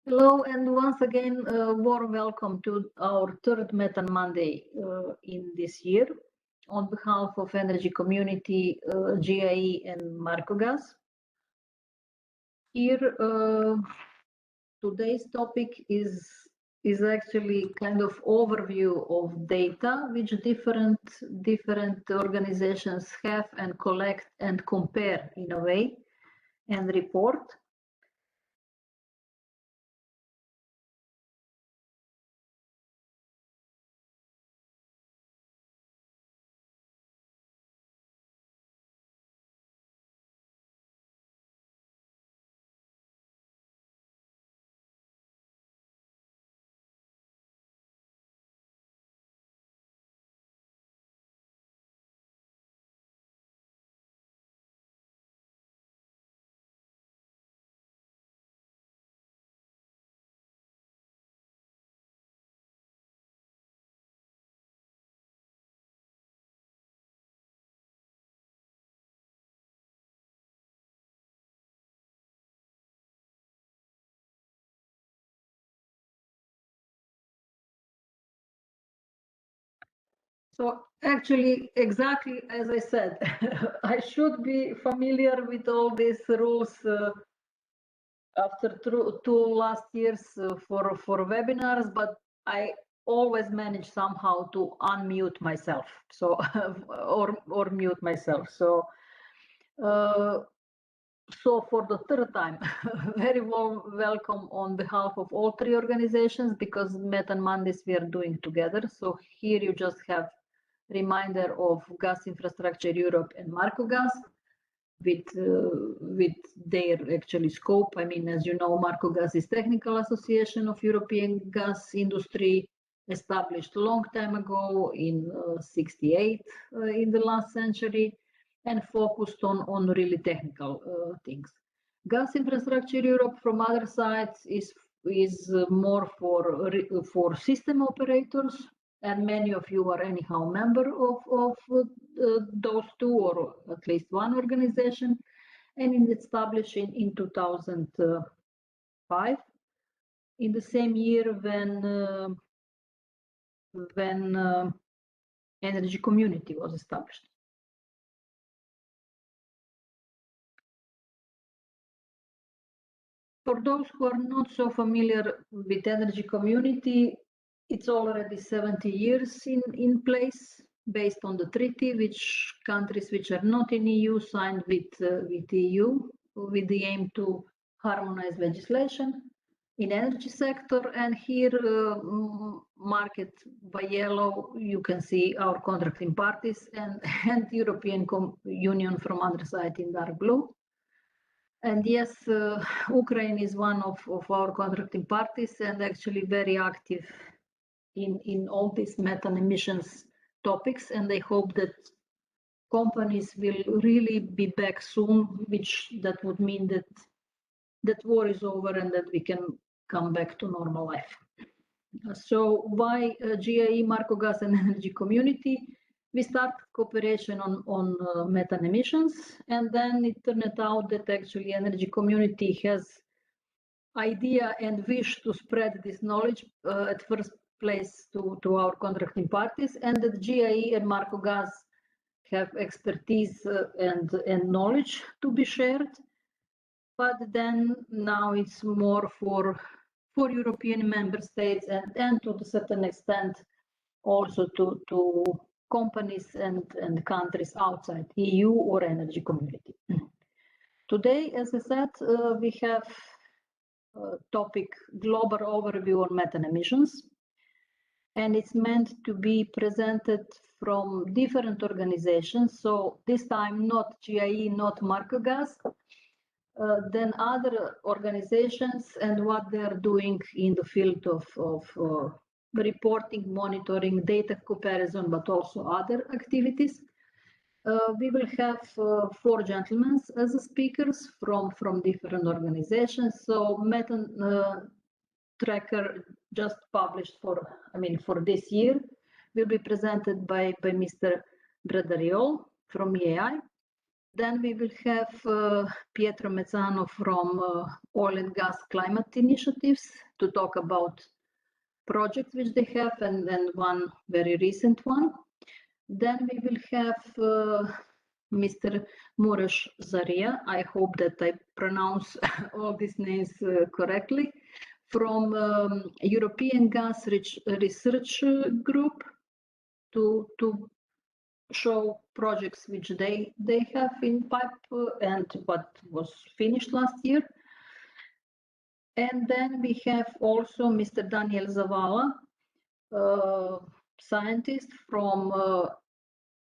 Hello, and once again, a warm welcome to our third Methane Monday in this year. On behalf of Energy Community, GIE and Marcogas. Here, today's topic is actually kind of overview of data which different organizations have and collect and compare in a way and report. So actually, exactly as I said, I should be familiar with all these rules after two last years for webinars, but I always manage somehow to unmute myself, so or mute myself. So so for the third time, very warm welcome on behalf of all three organizations, because Methane Mondays we are doing together. So here you just have reminder of Gas Infrastructure Europe and Marcogas with their actually scope. I mean, as you know, Marcogas is Technical Association of European Gas Industry, established a long time ago in 68 in the last century, and focused on really technical things. Gas Infrastructure Europe, from other sides, is more for system operators, and many of you are anyhow member of those two, or at least one organization, and it's established in 2005, in the same year when Energy Community was established. For those who are not so familiar with Energy Community, it's already 70 years in place, based on the treaty, which countries which are not in EU signed with EU, with the aim to harmonize legislation in energy sector. And here, marked by yellow, you can see our contracting parties, and European Union from other side in dark blue. And yes, Ukraine is one of our contracting parties, and actually very active in all these methane emissions topics. And I hope that companies will really be back soon, which that would mean that war is over and that we can come back to normal life. So why GIE, Marcogas and Energy Community? We started cooperation on methane emissions, and then it turned out that actually Energy Community has idea and wish to spread this knowledge at first place to our contracting parties, and that GIE and Marcogas have expertise and knowledge to be shared. But then now it's more for European member states, and to a certain extent also to companies and countries outside EU or Energy Community. Today, as I said, we have topic global overview on methane emissions, and it's meant to be presented from different organizations. So this time not GIE, not Marcogas, then other organizations and what they are doing in the field of reporting, monitoring, data comparison, but also other activities. We will have four gentlemen as speakers from different organizations. So Methane Tracker, just published for this year, will be presented by Mr. Bradariol from EAI. Then we will have Pietro Mezzano from Oil and Gas Climate Initiatives to talk about projects which they have, and then one very recent one. Then we will have Mr. Muresh Zaria, I hope that I pronounce all these names correctly, from European Gas Research Group to show projects which they have in pipe and what was finished last year. And then we have also Mr. Daniel Zavala, scientist from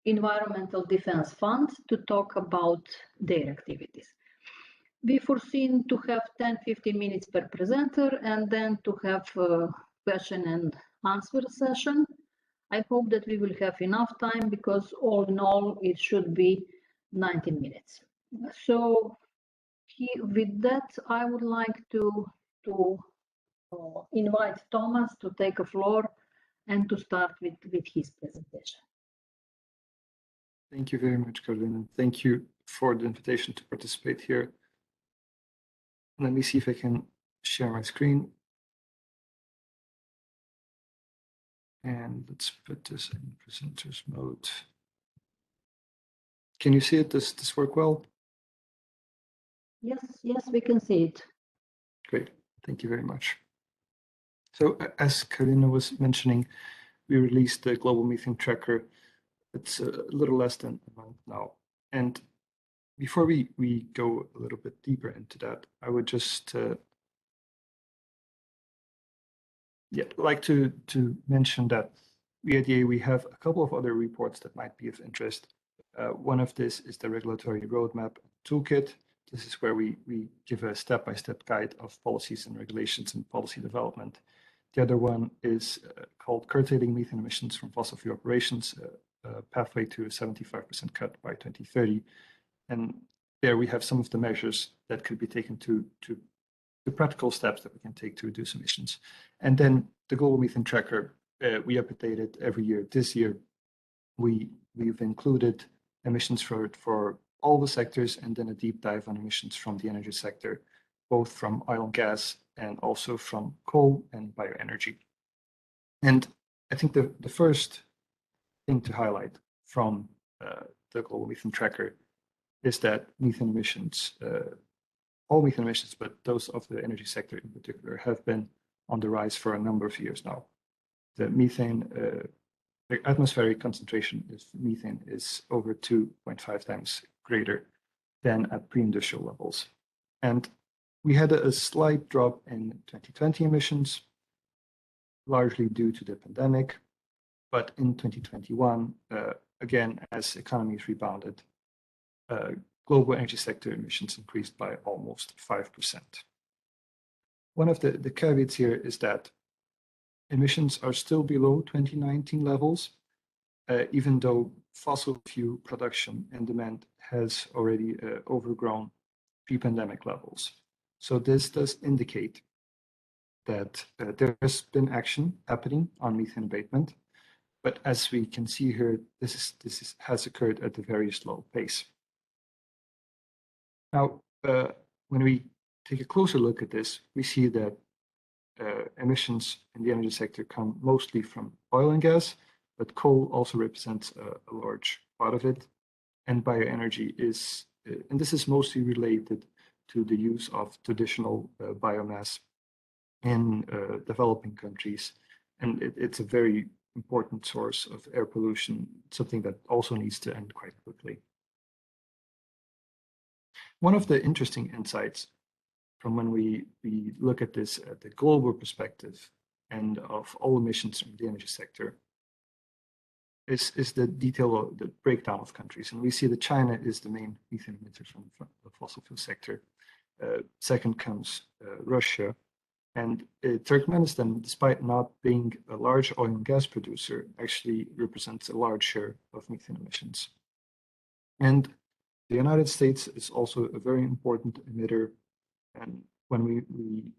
Environmental Defense Fund, to talk about their activities. We foreseen to have 10-15 minutes per presenter and then to have a question and answer session. I hope that we will have enough time because all in all it should be 90 minutes. So with that, I would like to invite Thomas to take a floor and to start with his presentation. Thank you very much, Carolina. Thank you for the invitation to participate here. Let me see if I can share my screen. And let's put this in presenters mode. Can you see it? Does this work well? Yes, we can see it. Great, thank you very much. So as Carolina was mentioning, we released the Global Methane Tracker. It's a little less than a month now. And before we go a little bit deeper into that, I would just like to mention that we have a couple of other reports that might be of interest. One of this is the Regulatory Roadmap Toolkit. This is where we give a step-by-step guide of policies and regulations and policy development. The other one is called Curtailing Methane Emissions from Fossil Fuel Operations, a pathway to a 75% cut by 2030. And there we have some of the measures that could be taken to the practical steps that we can take to reduce emissions. And then the Global Methane Tracker, we update it every year. This year, we've included emissions for all the sectors and then a deep dive on emissions from the energy sector, both from oil and gas and also from coal and bioenergy. And I think the first thing to highlight from the Global Methane Tracker is that methane emissions, all methane emissions, but those of the energy sector in particular, have been on the rise for a number of years now. The methane, the atmospheric concentration of methane is over 2.5 times greater than at pre-industrial levels. And we had a slight drop in 2020 emissions, largely due to the pandemic. But in 2021, again, as economies rebounded, global energy sector emissions increased by almost 5%. One of the caveats here is that emissions are still below 2019 levels, even though fossil fuel production and demand has already overgrown pre-pandemic levels. So this does indicate that there has been action happening on methane abatement, but as we can see here, this has occurred at a very slow pace. Now, when we take a closer look at this, we see that emissions in the energy sector come mostly from oil and gas, but coal also represents a large part of it. And bioenergy is, and this is mostly related to the use of traditional biomass in developing countries. And it's a very important source of air pollution, something that also needs to end quite quickly. One of the interesting insights from when we look at this at the global perspective and of all emissions from the energy sector is the detail of the breakdown of countries. And we see that China is the main methane emitter from the fossil fuel sector. Second comes Russia. And Turkmenistan, despite not being a large oil and gas producer, actually represents a large share of methane emissions. And the United States is also a very important emitter. And when we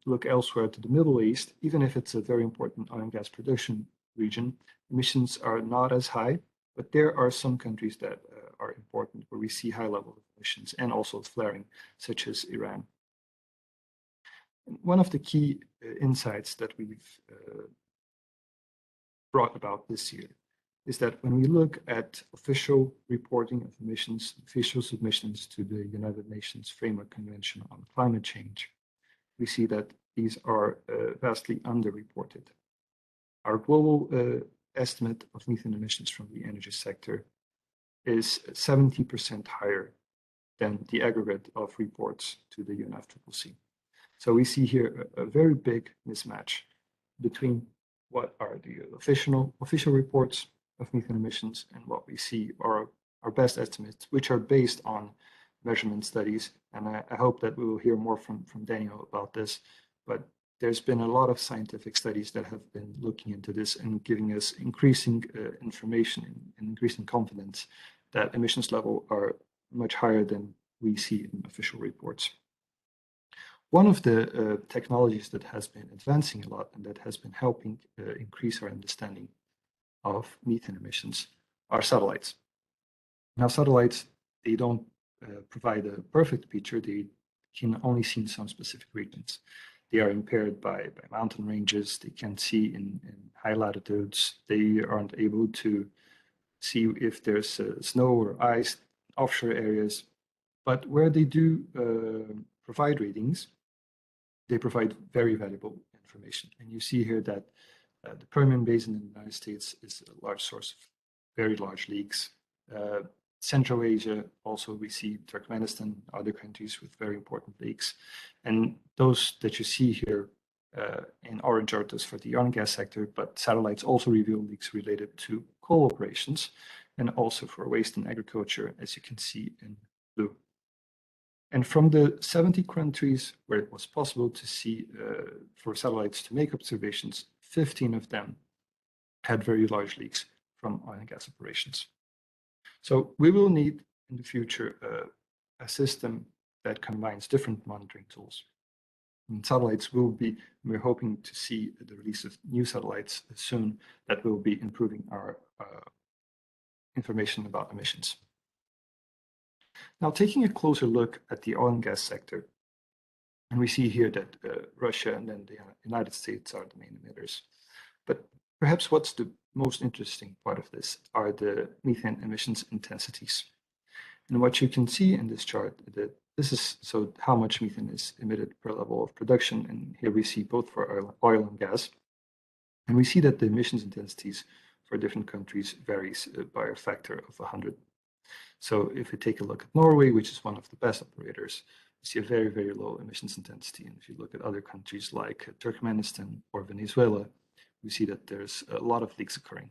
look elsewhere to the Middle East, even if it's a very important oil and gas production region, emissions are not as high, but there are some countries that are important where we see high levels of emissions and also flaring, such as Iran. One of the key insights that we've brought about this year is that when we look at official reporting of emissions, official submissions to the United Nations Framework Convention on Climate Change, we see that these are vastly underreported. Our global estimate of methane emissions from the energy sector is 70% higher than the aggregate of reports to the UNFCCC. So we see here a very big mismatch between what are the official reports of methane emissions and what we see are our best estimates, which are based on measurement studies. And I hope that we will hear more from Daniel about this, but there's been a lot of scientific studies that have been looking into this and giving us increasing information and increasing confidence that emissions levels are much higher than we see in official reports. One of the technologies that has been advancing a lot and that has been helping increase our understanding of methane emissions are satellites. Now, satellites, they don't provide a perfect picture. They can only see in some specific regions. They are impaired by mountain ranges. They can't see in high latitudes. They aren't able to see if there's snow or ice offshore areas. But where they do provide readings, they provide very valuable information. And you see here that the Permian Basin in the United States is a large source of very large leaks. Central Asia, also we see Turkmenistan, other countries with very important leaks. And those that you see here in orange are those for the oil and gas sector, but satellites also reveal leaks related to coal operations and also for waste in agriculture, as you can see in blue. And from the 70 countries where it was possible to see for satellites to make observations, 15 of them had very large leaks from oil and gas operations. So we will need in the future a system that combines different monitoring tools. And satellites will be, we're hoping to see the release of new satellites soon that will be improving our information about emissions. Now, taking a closer look at the oil and gas sector, and we see here that Russia and then the United States are the main emitters. But perhaps what's the most interesting part of this are the methane emissions intensities. And what you can see in this chart, that this is so how much methane is emitted per level of production. And here we see both for oil and gas. And we see that the emissions intensities for different countries varies by a factor of 100. So if we take a look at Norway, which is one of the best operators, we see a very, very low emissions intensity. And if you look at other countries like Turkmenistan or Venezuela, we see that there's a lot of leaks occurring.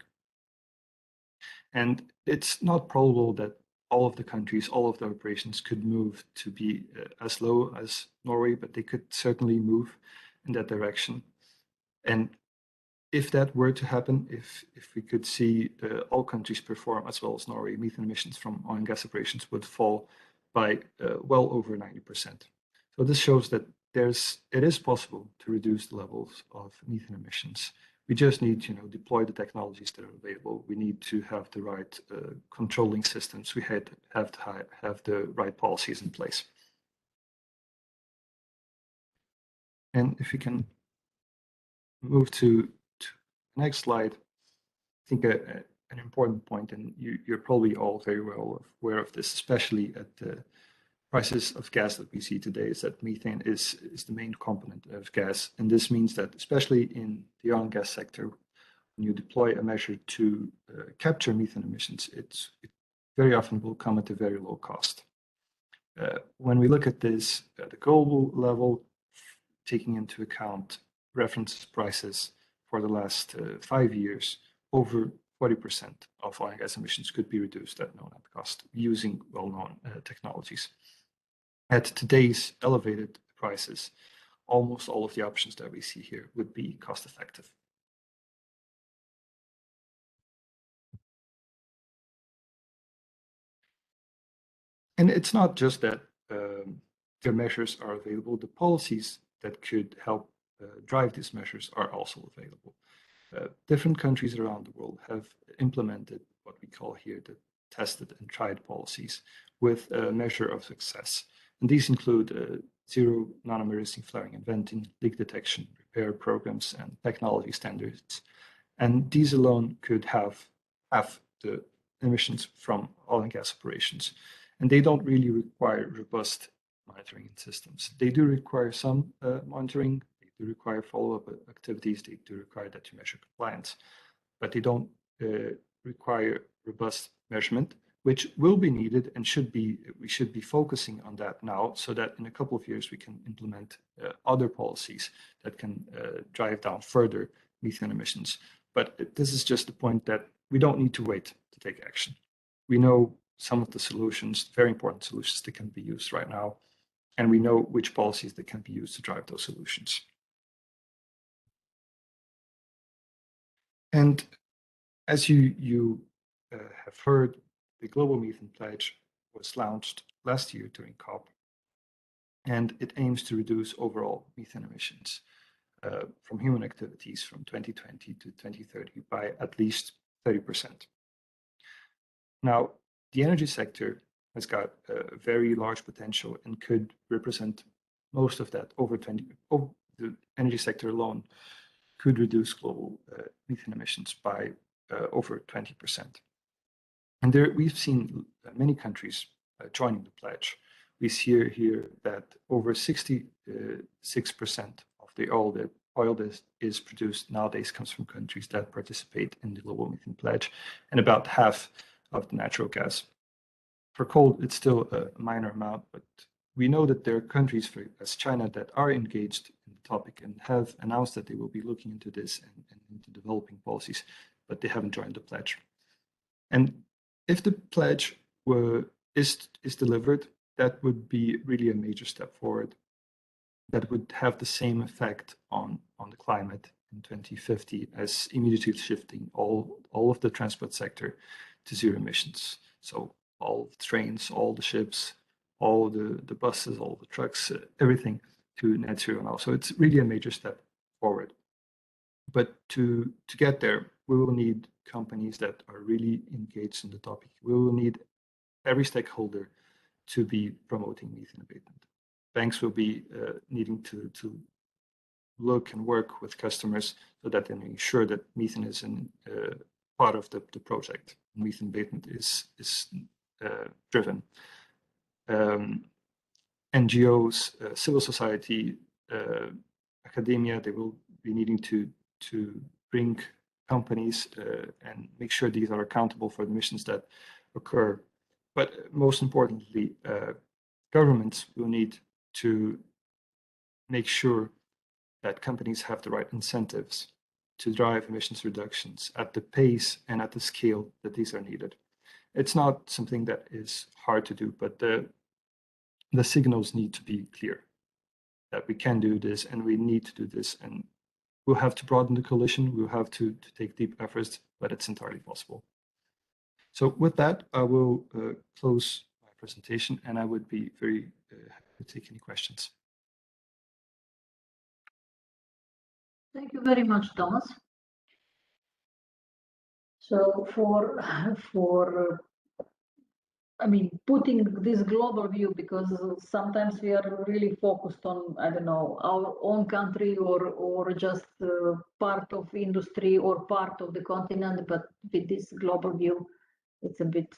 And it's not probable that all of the countries, all of the operations could move to be as low as Norway, but they could certainly move in that direction. And if that were to happen, if we could see all countries perform as well as Norway, methane emissions from oil and gas operations would fall by well over 90%. So this shows that it is possible to reduce the levels of methane emissions. We just need to deploy the technologies that are available. We need to have the right controlling systems. We have to have the right policies in place. And if we can move to the next slide, I think an important point, and you're probably all very well aware of this, especially at the prices of gas that we see today, is that methane is the main component of gas. And this means that especially in the oil and gas sector, when you deploy a measure to capture methane emissions, it very often will come at a very low cost. When we look at this at the global level, taking into account reference prices for the last 5 years, over 40% of oil and gas emissions could be reduced at no net cost using well-known technologies. At today's elevated prices, almost all of the options that we see here would be cost effective. And it's not just that the measures are available, the policies that could help drive these measures are also available. Different countries around the world have implemented what we call here the tested and tried policies with a measure of success. And these include zero non-emergency flaring and venting, leak detection, repair programs, and technology standards. And these alone could have the emissions from oil and gas operations. And they don't really require robust monitoring systems. They do require some monitoring, they do require follow-up activities, they do require that you measure compliance, but they don't require robust measurement, which will be needed and we should be focusing on that now, so that in a couple of years we can implement other policies that can drive down further methane emissions. But this is just the point that we don't need to wait to take action. We know some of the solutions, very important solutions that can be used right now, and we know which policies that can be used to drive those solutions. And as you have heard, the Global Methane Pledge was launched last year during COP, and it aims to reduce overall methane emissions from human activities from 2020 to 2030 by at least 30%. Now, the energy sector has got a very large potential and could represent most of that. The energy sector alone could reduce global methane emissions by over 20%. And there we've seen many countries joining the pledge. We see here that over 66% of the oil that is produced nowadays comes from countries that participate in the Global Methane Pledge, and about half of the natural gas. For coal, it's still a minor amount, but we know that there are countries, as China, that are engaged in the topic and have announced that they will be looking into this and into developing policies, but they haven't joined the pledge. And if the pledge is delivered, that would be really a major step forward. That would have the same effect on the climate in 2050 as immediately shifting all of the transport sector to zero emissions. So all the trains, all the ships, all the buses, all the trucks, everything to net zero now. So it's really a major step forward. But to get there, we will need companies that are really engaged in the topic. We will need every stakeholder to be promoting methane abatement. Banks will be needing to look and work with customers so that they ensure that methane is part of the project. Methane abatement is driven. NGOs, civil society, academia, they will be needing to bring companies and make sure these are accountable for the emissions that occur. But most importantly, governments will need to make sure that companies have the right incentives to drive emissions reductions at the pace and at the scale that these are needed. It's not something that is hard to do, but the signals need to be clear that we can do this and we need to do this. And we'll have to broaden the coalition. We'll have to take deep efforts, but it's entirely possible. So with that, I will close my presentation, and I would be very happy to take any questions. Thank you very much, Thomas. So putting this global view, because sometimes we are really focused on, I don't know, our own country or just part of industry or part of the continent, but with this global view, it's a bit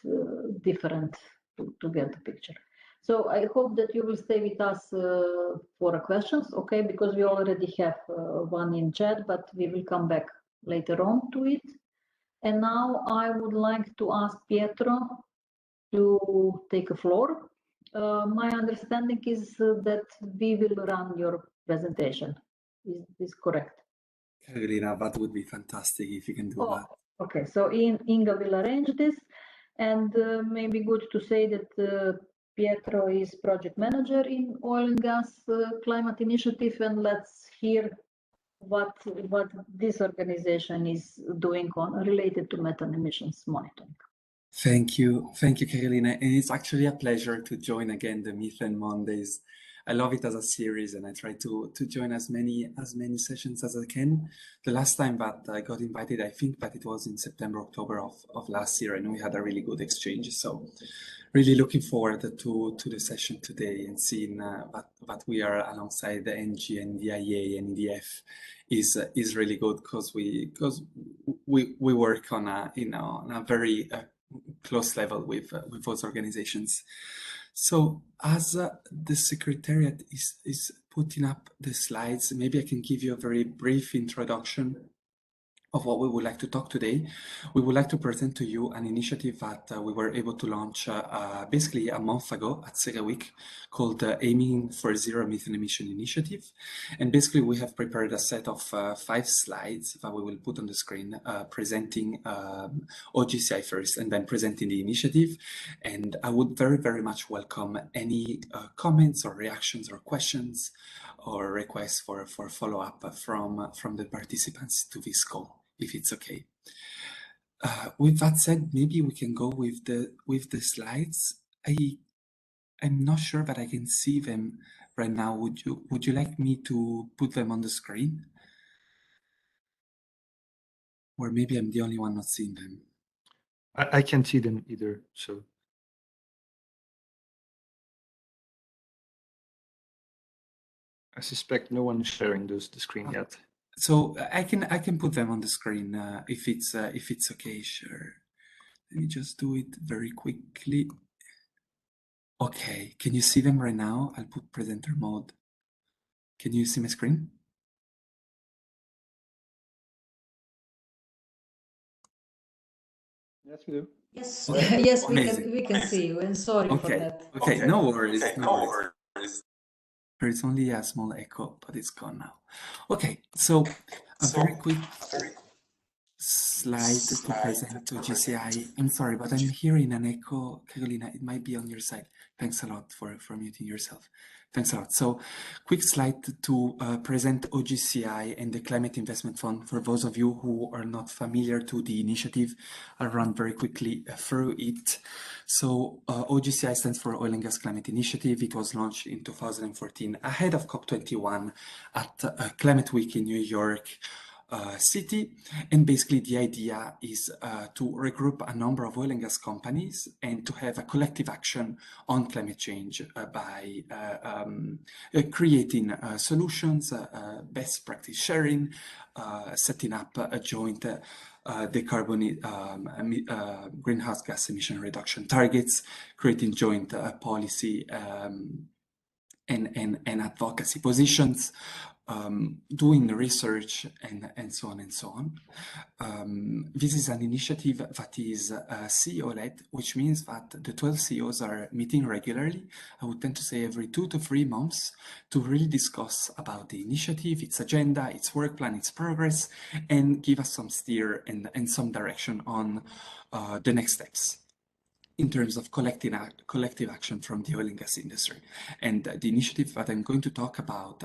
different to get the picture. So I hope that you will stay with us for questions, okay? Because we already have one in chat, but we will come back later on to it. And now I would like to ask Pietro to take the floor. My understanding is that we will run your presentation. Is this correct? Carolina, that would be fantastic if you can do that. Okay, so Inga will arrange this, and maybe good to say that Pietro is project manager in Oil and Gas Climate Initiative, and let's hear what this organization is doing related to methane emissions monitoring. Thank you, Carolina. And it's actually a pleasure to join again the Methane Mondays. I love it as a series, and I try to join as many sessions as I can. The last time that I got invited, I think that it was in September, October of last year, and we had a really good exchange. So really looking forward to the session today and seeing that we are alongside the NG and the IEA and EDF is really good, because we work on a very close level with those organizations. So as the Secretariat is putting up the slides, maybe I can give you a very brief introduction of what we would like to talk today. We would like to present to you an initiative that we were able to launch basically a month ago at Sega Week, called Aiming for Zero Methane Emission Initiative. And basically we have prepared a set of 5 slides that we will put on the screen, presenting OGCI first and then presenting the initiative. And I would very, very much welcome any comments or reactions or questions or requests for follow-up from the participants to this call, if it's okay. With that said, maybe we can go with the slides. I'm not sure that I can see them right now. Would you like me to put them on the screen? Or maybe I'm the only one not seeing them. I can't see them either, so. I suspect no one is sharing the screen yet. So I can put them on the screen if it's okay. Sure. Let me just do it very quickly. Okay, can you see them right now? I'll put presenter mode. Can you see my screen? Yes, we do. Yes, Okay, yes, amazing. we can see you, and sorry for Okay, that. okay, no worries, no worries. There's only a small echo, but it's gone now. Okay, so a very quick slide to present to GCI. I'm sorry, but I'm hearing an echo. Carolina, it might be on your side. Thanks a lot for muting yourself. Thanks a lot. So quick slide to present OGCI and the Climate Investment Fund. For those of you who are not familiar to the initiative, I'll run very quickly through it. So OGCI stands for Oil and Gas Climate Initiative. It was launched in 2014 ahead of COP21 at Climate Week in New York City. And basically the idea is to regroup a number of oil and gas companies and to have a collective action on climate change by creating solutions, best practice sharing, setting up a joint greenhouse gas emission reduction targets, creating joint policy and advocacy positions, doing research and so on and so on. This is an initiative that is CEO-led, which means that the 12 CEOs are meeting regularly. I would tend to say every 2 to 3 months, to really discuss about the initiative, its agenda, its work plan, its progress, and give us some steer and some direction on the next steps in terms of collective action from the oil and gas industry. And the initiative that I'm going to talk about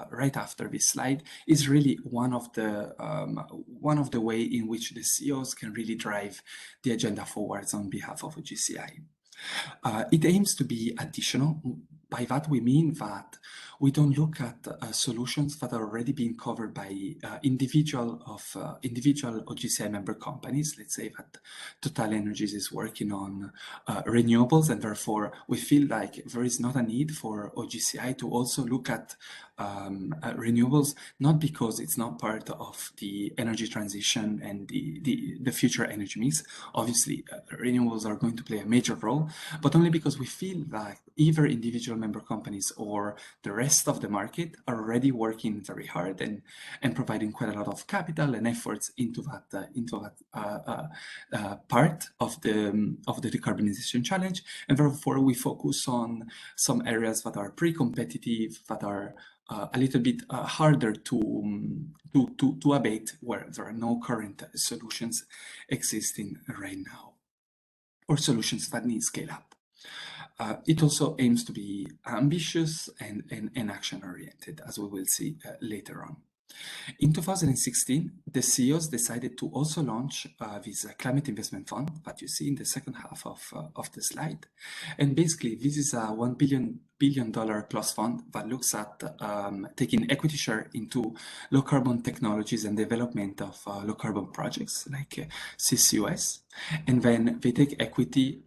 right after this slide is really one of the way in which the CEOs can really drive the agenda forwards on behalf of OGCI. It aims to be additional. By that we mean that we don't look at solutions that are already being covered by individual OGCI member companies. Let's say that TotalEnergies is working on renewables, and therefore we feel like there is not a need for OGCI to also look at renewables, not because it's not part of the energy transition and the future energy mix. Obviously, renewables are going to play a major role, but only because we feel that either individual member companies or the rest of the market are already working very hard and providing quite a lot of capital and efforts into that part of the decarbonization challenge, and therefore we focus on some areas that are pre-competitive, that are a little bit harder to abate, where there are no current solutions existing right now, or solutions that need scale up. It also aims to be ambitious and action-oriented, as we will see later on. In 2016, the CEOs decided to also launch this climate investment fund that you see in the second half of the slide. And basically, this is a $1 billion billion plus fund that looks at taking equity share into low carbon technologies and development of low carbon projects like CCUS. And then they take equity,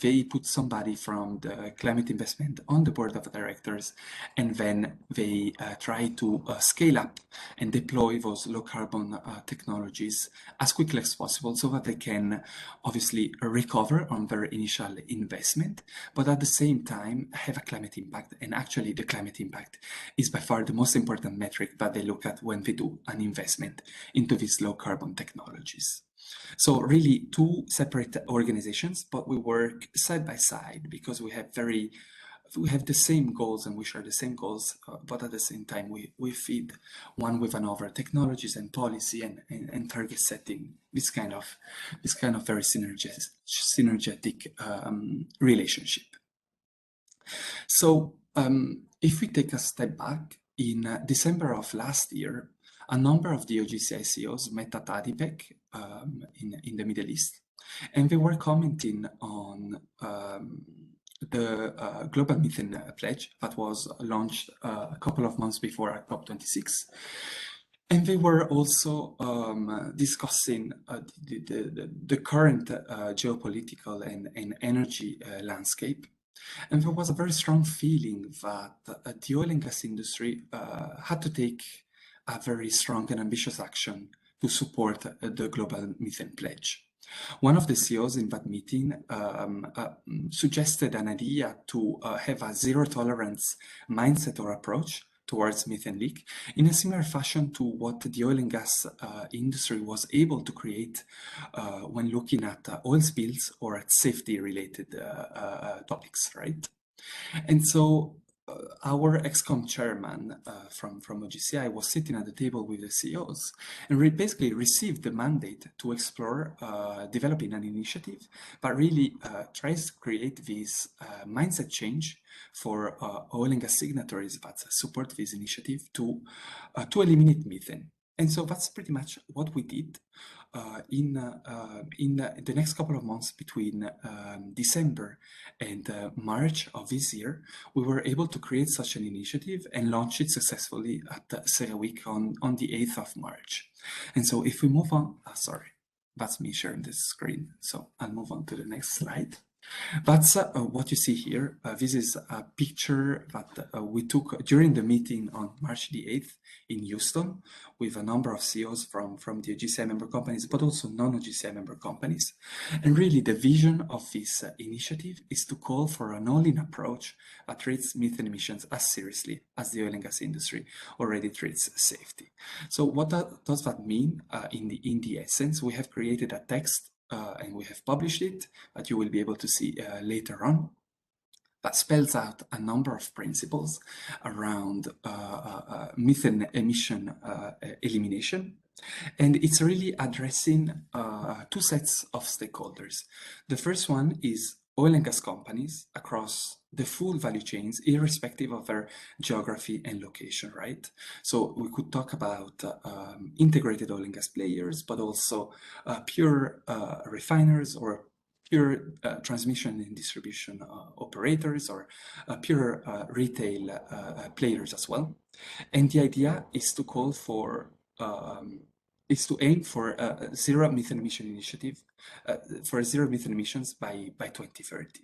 they put somebody from the climate investment on the board of directors, and then they try to scale up and deploy those low carbon technologies as quickly as possible so that they can obviously recover on their initial investment, but at the same time have a climate impact. And actually the climate impact is by far the most important metric that they look at when they do an investment into these low carbon technologies. So really two separate organizations, but we work side by side because we have the same goals and we share the same goals, but at the same time we feed one with another, technologies and policy and target setting, this kind of very synergetic relationship. So if we take a step back, in December of last year, a number of the OGCI CEOs met at ADIPEC in the Middle East, and they were commenting on the Global Methane Pledge that was launched a couple of months before at COP26. And they were also discussing the current geopolitical and energy landscape. And there was a very strong feeling that the oil and gas industry had to take a very strong and ambitious action to support the Global Methane Pledge. One of the CEOs in that meeting suggested an idea to have a zero tolerance mindset or approach towards methane leak in a similar fashion to what the oil and gas industry was able to create when looking at oil spills or at safety related topics, right? And so our ExCom chairman from OGCI was sitting at the table with the CEOs and basically received the mandate to explore developing an initiative, but really tries to create this mindset change for oil and gas signatories that support this initiative to eliminate methane. And so that's pretty much what we did in the next couple of months between December and March of this year. We were able to create such an initiative and launch it successfully at CERAWeek on the 8th of March. And so if we move on, sorry, that's me sharing this screen. So I'll move on to the next slide. That's what you see here. This is a picture that we took during the meeting on March the 8th in Houston with a number of CEOs from the OGCI member companies, but also non-OGCI member companies. And really the vision of this initiative is to call for an all-in approach that treats methane emissions as seriously as the oil and gas industry already treats safety. So what does that mean in the essence? We have created a text and we have published it, that you will be able to see later on, that spells out a number of principles around methane emission elimination. And it's really addressing two sets of stakeholders. The first one is oil and gas companies across the full value chains, irrespective of their geography and location, right? So we could talk about integrated oil and gas players, but also pure refiners or pure transmission and distribution operators or pure retail players as well. And the idea is to call for is to aim for a zero methane emission initiative, for zero methane emissions by 2030.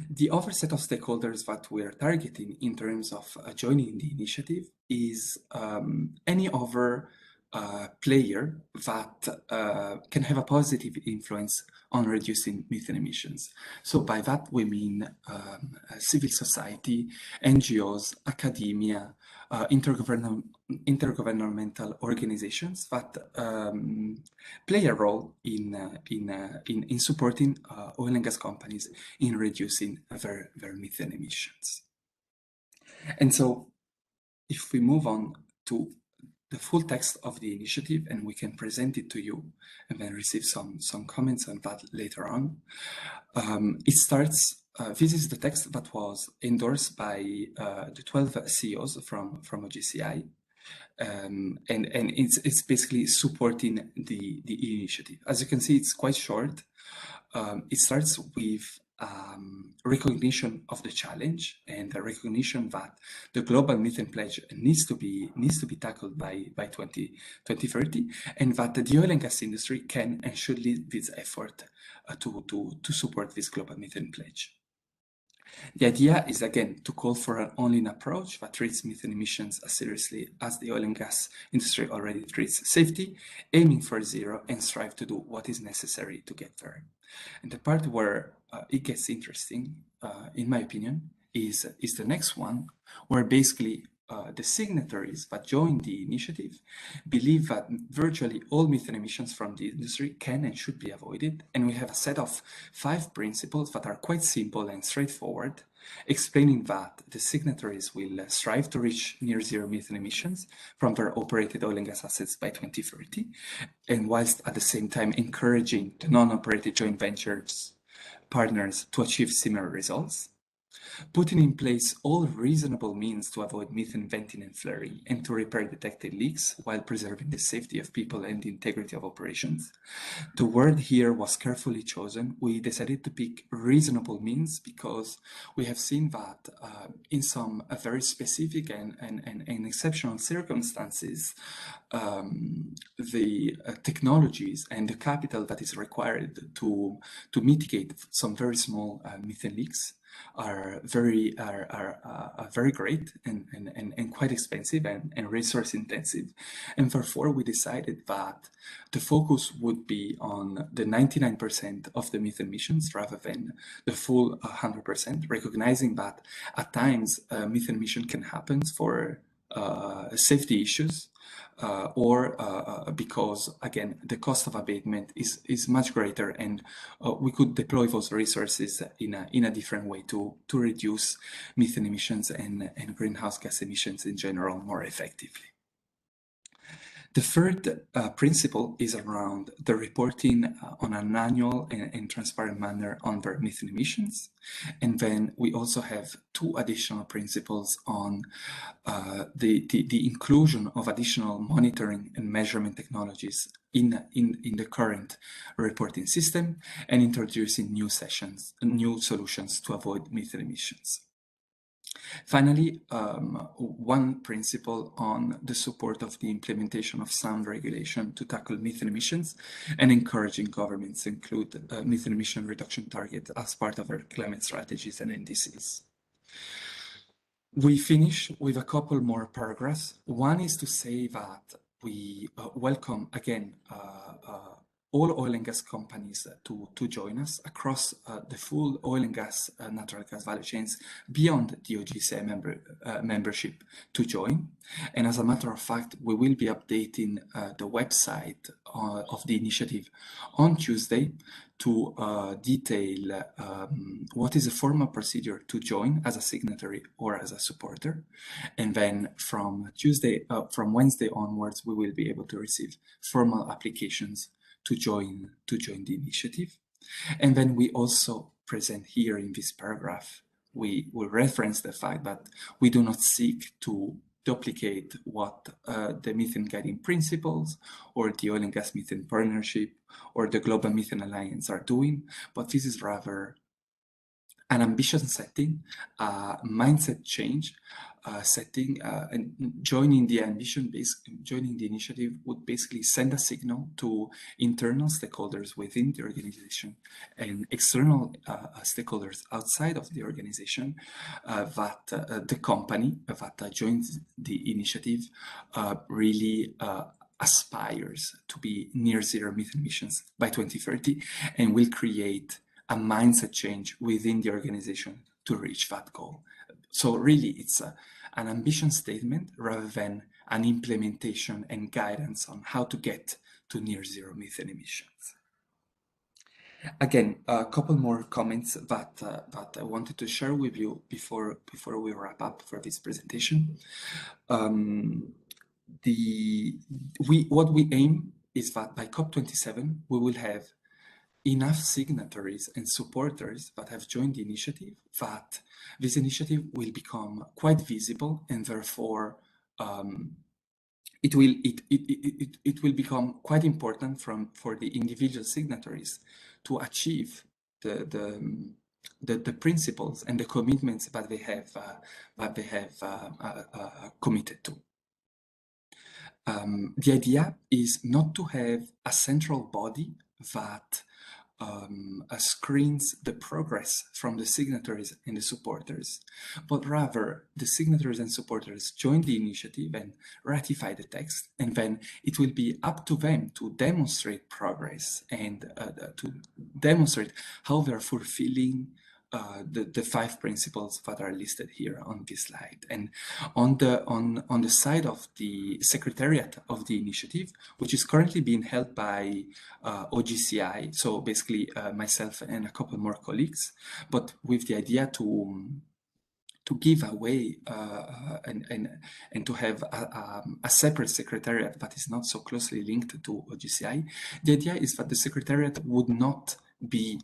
The other set of stakeholders that we are targeting in terms of joining the initiative is any other player that can have a positive influence on reducing methane emissions. So by that we mean civil society, NGOs, academia, intergovernmental organizations that play a role in supporting oil and gas companies in reducing their methane emissions. And so if we move on to the full text of the initiative, and we can present it to you and then receive some comments on that later on. It starts, this is the text that was endorsed by the 12 CEOs from OGCI. And it's basically supporting the initiative. As you can see, it's quite short. It starts with recognition of the challenge and the recognition that the global methane pledge needs to be tackled by 2030, and that the oil and gas industry can and should lead this effort to support this global methane pledge. The idea is, again, to call for an all-in approach that treats methane emissions as seriously as the oil and gas industry already treats safety, aiming for zero and strive to do what is necessary to get there. And the part where it gets interesting, in my opinion, is the next one, where basically the signatories that join the initiative believe that virtually all methane emissions from the industry can and should be avoided. And we have a set of 5 principles that are quite simple and straightforward, explaining that the signatories will strive to reach near zero methane emissions from their operated oil and gas assets by 2030, and whilst at the same time encouraging the non-operated joint ventures partners to achieve similar results, putting in place all reasonable means to avoid methane venting and flaring and to repair detected leaks while preserving the safety of people and the integrity of operations. The word here was carefully chosen. We decided to pick reasonable means because we have seen that in some very specific and exceptional circumstances, the technologies and the capital that is required to mitigate some very small methane leaks are very great and quite expensive and resource intensive, and therefore we decided that the focus would be on the 99% of the methane emissions rather than the full 100%, recognizing that at times methane emission can happen for safety issues or because, again, the cost of abatement is much greater, and we could deploy those resources in a different way to reduce methane emissions and greenhouse gas emissions in general more effectively. The third principle is around the reporting on an annual and transparent manner on their methane emissions. And then we also have 2 additional principles on the inclusion of additional monitoring and measurement technologies in the current reporting system, and introducing new solutions to avoid methane emissions. Finally, 1 principle on the support of the implementation of sound regulation to tackle methane emissions and encouraging governments to include methane emission reduction targets as part of their climate strategies and NDCs. We finish with a couple more paragraphs. One is to say that we welcome, again, all oil and gas companies to join us across the full oil and gas, natural gas value chains beyond the OGCI membership to join. And as a matter of fact, we will be updating the website of the initiative on Tuesday to detail what is a formal procedure to join as a signatory or as a supporter. And then from Wednesday onwards, we will be able to receive formal applications to join the initiative. And then we also present here in this paragraph, we will reference the fact that we do not seek to duplicate what the methane guiding principles or the oil and gas methane partnership or the global methane alliance are doing, but this is rather an ambition setting, mindset change setting, and joining the initiative would basically send a signal to internal stakeholders within the organization and external stakeholders outside of the organization that the company that joins the initiative really aspires to be near zero methane emissions by 2030 and will create a mindset change within the organization to reach that goal. So really, it's an ambition statement rather than an implementation and guidance on how to get to near zero methane emissions. Again, a couple more comments that I wanted to share with you before we wrap up for this presentation. What we aim is that by COP27 we will have enough signatories and supporters that have joined the initiative that this initiative will become quite visible, and therefore it will become quite important for the individual signatories to achieve the the principles and the commitments that they have committed to. The idea is not to have a central body that screens the progress from the signatories and the supporters, but rather the signatories and supporters join the initiative and ratify the text, and then it will be up to them to demonstrate progress and to demonstrate how they're fulfilling the 5 principles that are listed here on this slide. And on the side of the secretariat of the initiative, which is currently being held by OGCI, so basically myself and a couple more colleagues, but with the idea to give away and to have a separate secretariat that is not so closely linked to OGCI. The idea is that the secretariat would not be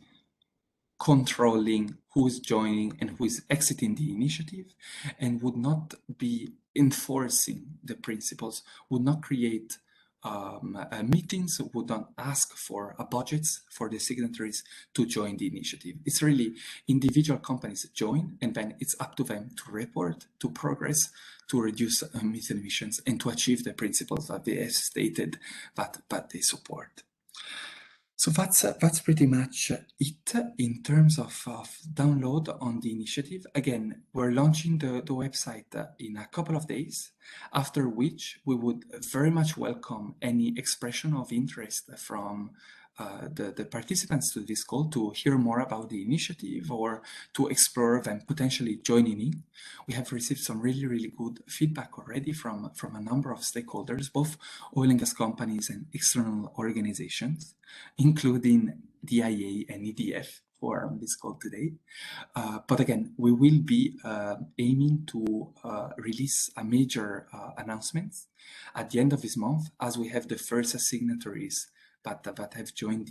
controlling who is joining and who is exiting the initiative, and would not be enforcing the principles, would not create meetings, would not ask for budgets for the signatories to join the initiative. It's really individual companies join, and then it's up to them to report, to progress, to reduce methane emissions, and to achieve the principles that they have stated that they support. So that's pretty much it in terms of download on the initiative. Again, we're launching the website in a couple of days, after which we would very much welcome any expression of interest from the participants to this call to hear more about the initiative or to explore them potentially joining in. We have received some really good feedback already from a number of stakeholders, both oil and gas companies and external organizations, including DIA and EDF, who are on this call today. But again, we will be aiming to release a major announcement at the end of this month, as we have the first signatories that have joined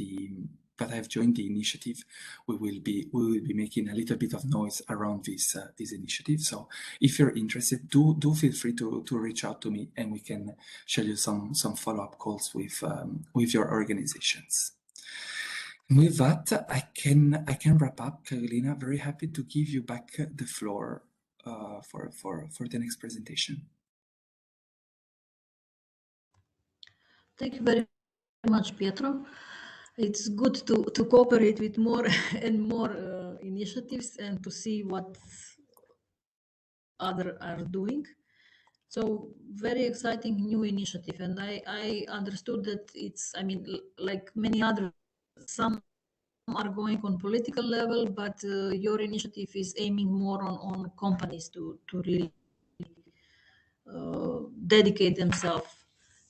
the initiative. We will be making a little bit of noise around this initiative. So if you're interested, do feel free to reach out to me, and we can schedule some follow-up calls with your organizations. With that, I can wrap up. Carolina, very happy to give you back the floor for the next presentation. Thank you very much, Pietro. It's good to cooperate with more and more initiatives and to see what others are doing. So very exciting new initiative, and I understood that it's, I mean, like many others, some are going on political level, but your initiative is aiming more on companies to really dedicate themselves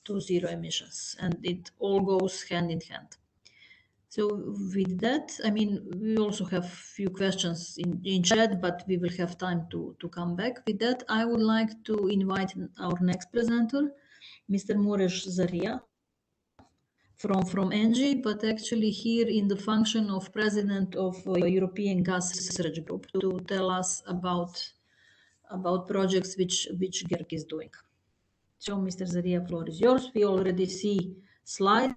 to zero emissions, and it all goes hand in hand. So with that, I mean, we also have few questions in chat, but we will have time to come back. With that, I would like to invite our next presenter, Mr. Mureș Zaria from ENGIE, but actually here in the function of president of European Gas Research Group, to tell us about projects which GERC is doing. So, Mr. Zaria, floor is yours. We already see slides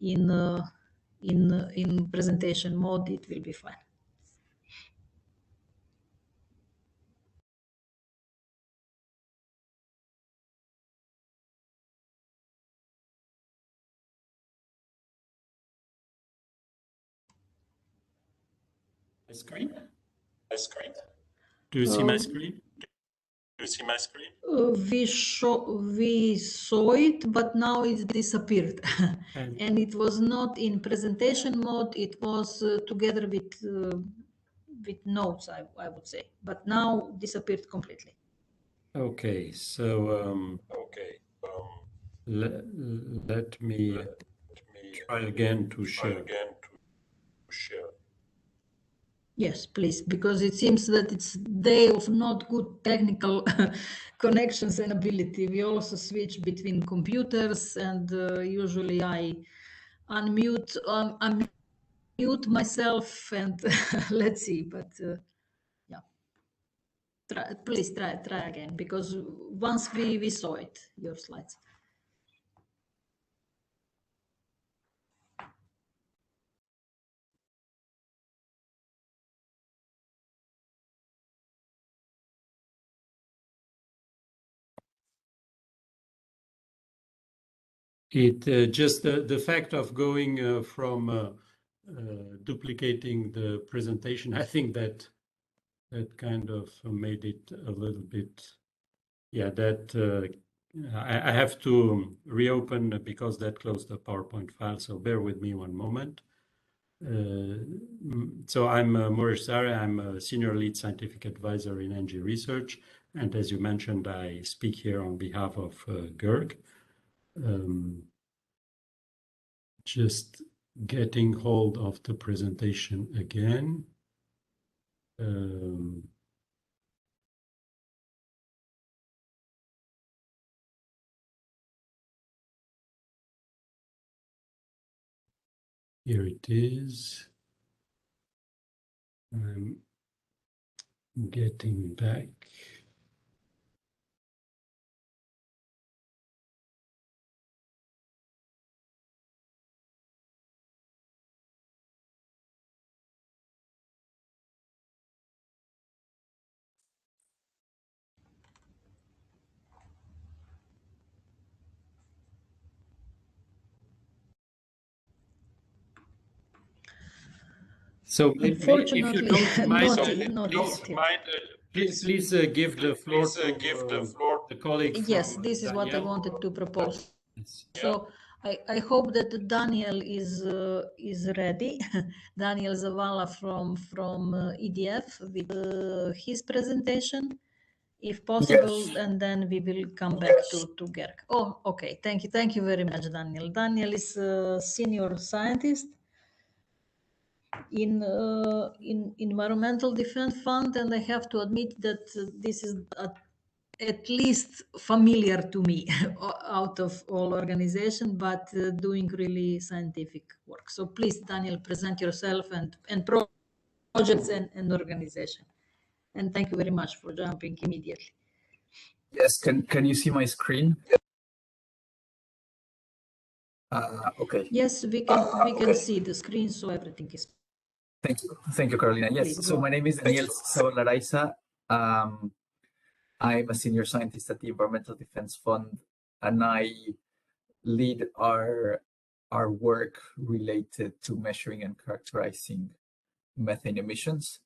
in presentation mode. It will be fine. Screen? Do you see my screen? We saw it, but now it's disappeared. And And it was not in presentation mode. It was together with notes, I would say, but now disappeared completely. okay, so let me try again to share. Yes, please, because it seems that it's day of not good technical connections and ability. We also switch between computers, and usually I unmute myself, and let's see. But yeah, please try again, because once we saw it, your slides. It just the fact of going from duplicating the presentation, I think that kind of made it a little bit, yeah, that I have to reopen because that closed the PowerPoint file, so bear with me one moment. So I'm Maurice Zare, I'm a Senior Lead Scientific Advisor in NG Research, and as you mentioned, I speak here on behalf of Gerg. Just getting hold of the presentation again. Here it is. I'm getting back. So maybe if you Unfortunately, don't mind, not yet. please give the floor to the colleague. Yes, from this is what I Daniel. wanted to propose. Yes. So I hope that Daniel is ready. Daniel Zavala from EDF with his presentation, if possible, Yes. and then we will come back to Gerg. Oh, okay. Thank you very much, Daniel. Daniel is a senior scientist in Environmental Defense Fund, and I have to admit that this is at least familiar to me out of all organization, but doing really scientific work. So please, Daniel, present yourself and projects and organization. And thank you very much for jumping immediately. Yes. Can you see my screen? Okay. Yes, we can see the screen, so everything is. Thank you, Carolina. Yes. Please, So go my name is Daniel Zavala. I'm a senior scientist at the Environmental Defense Fund, and I lead our work related to measuring and characterizing methane emissions.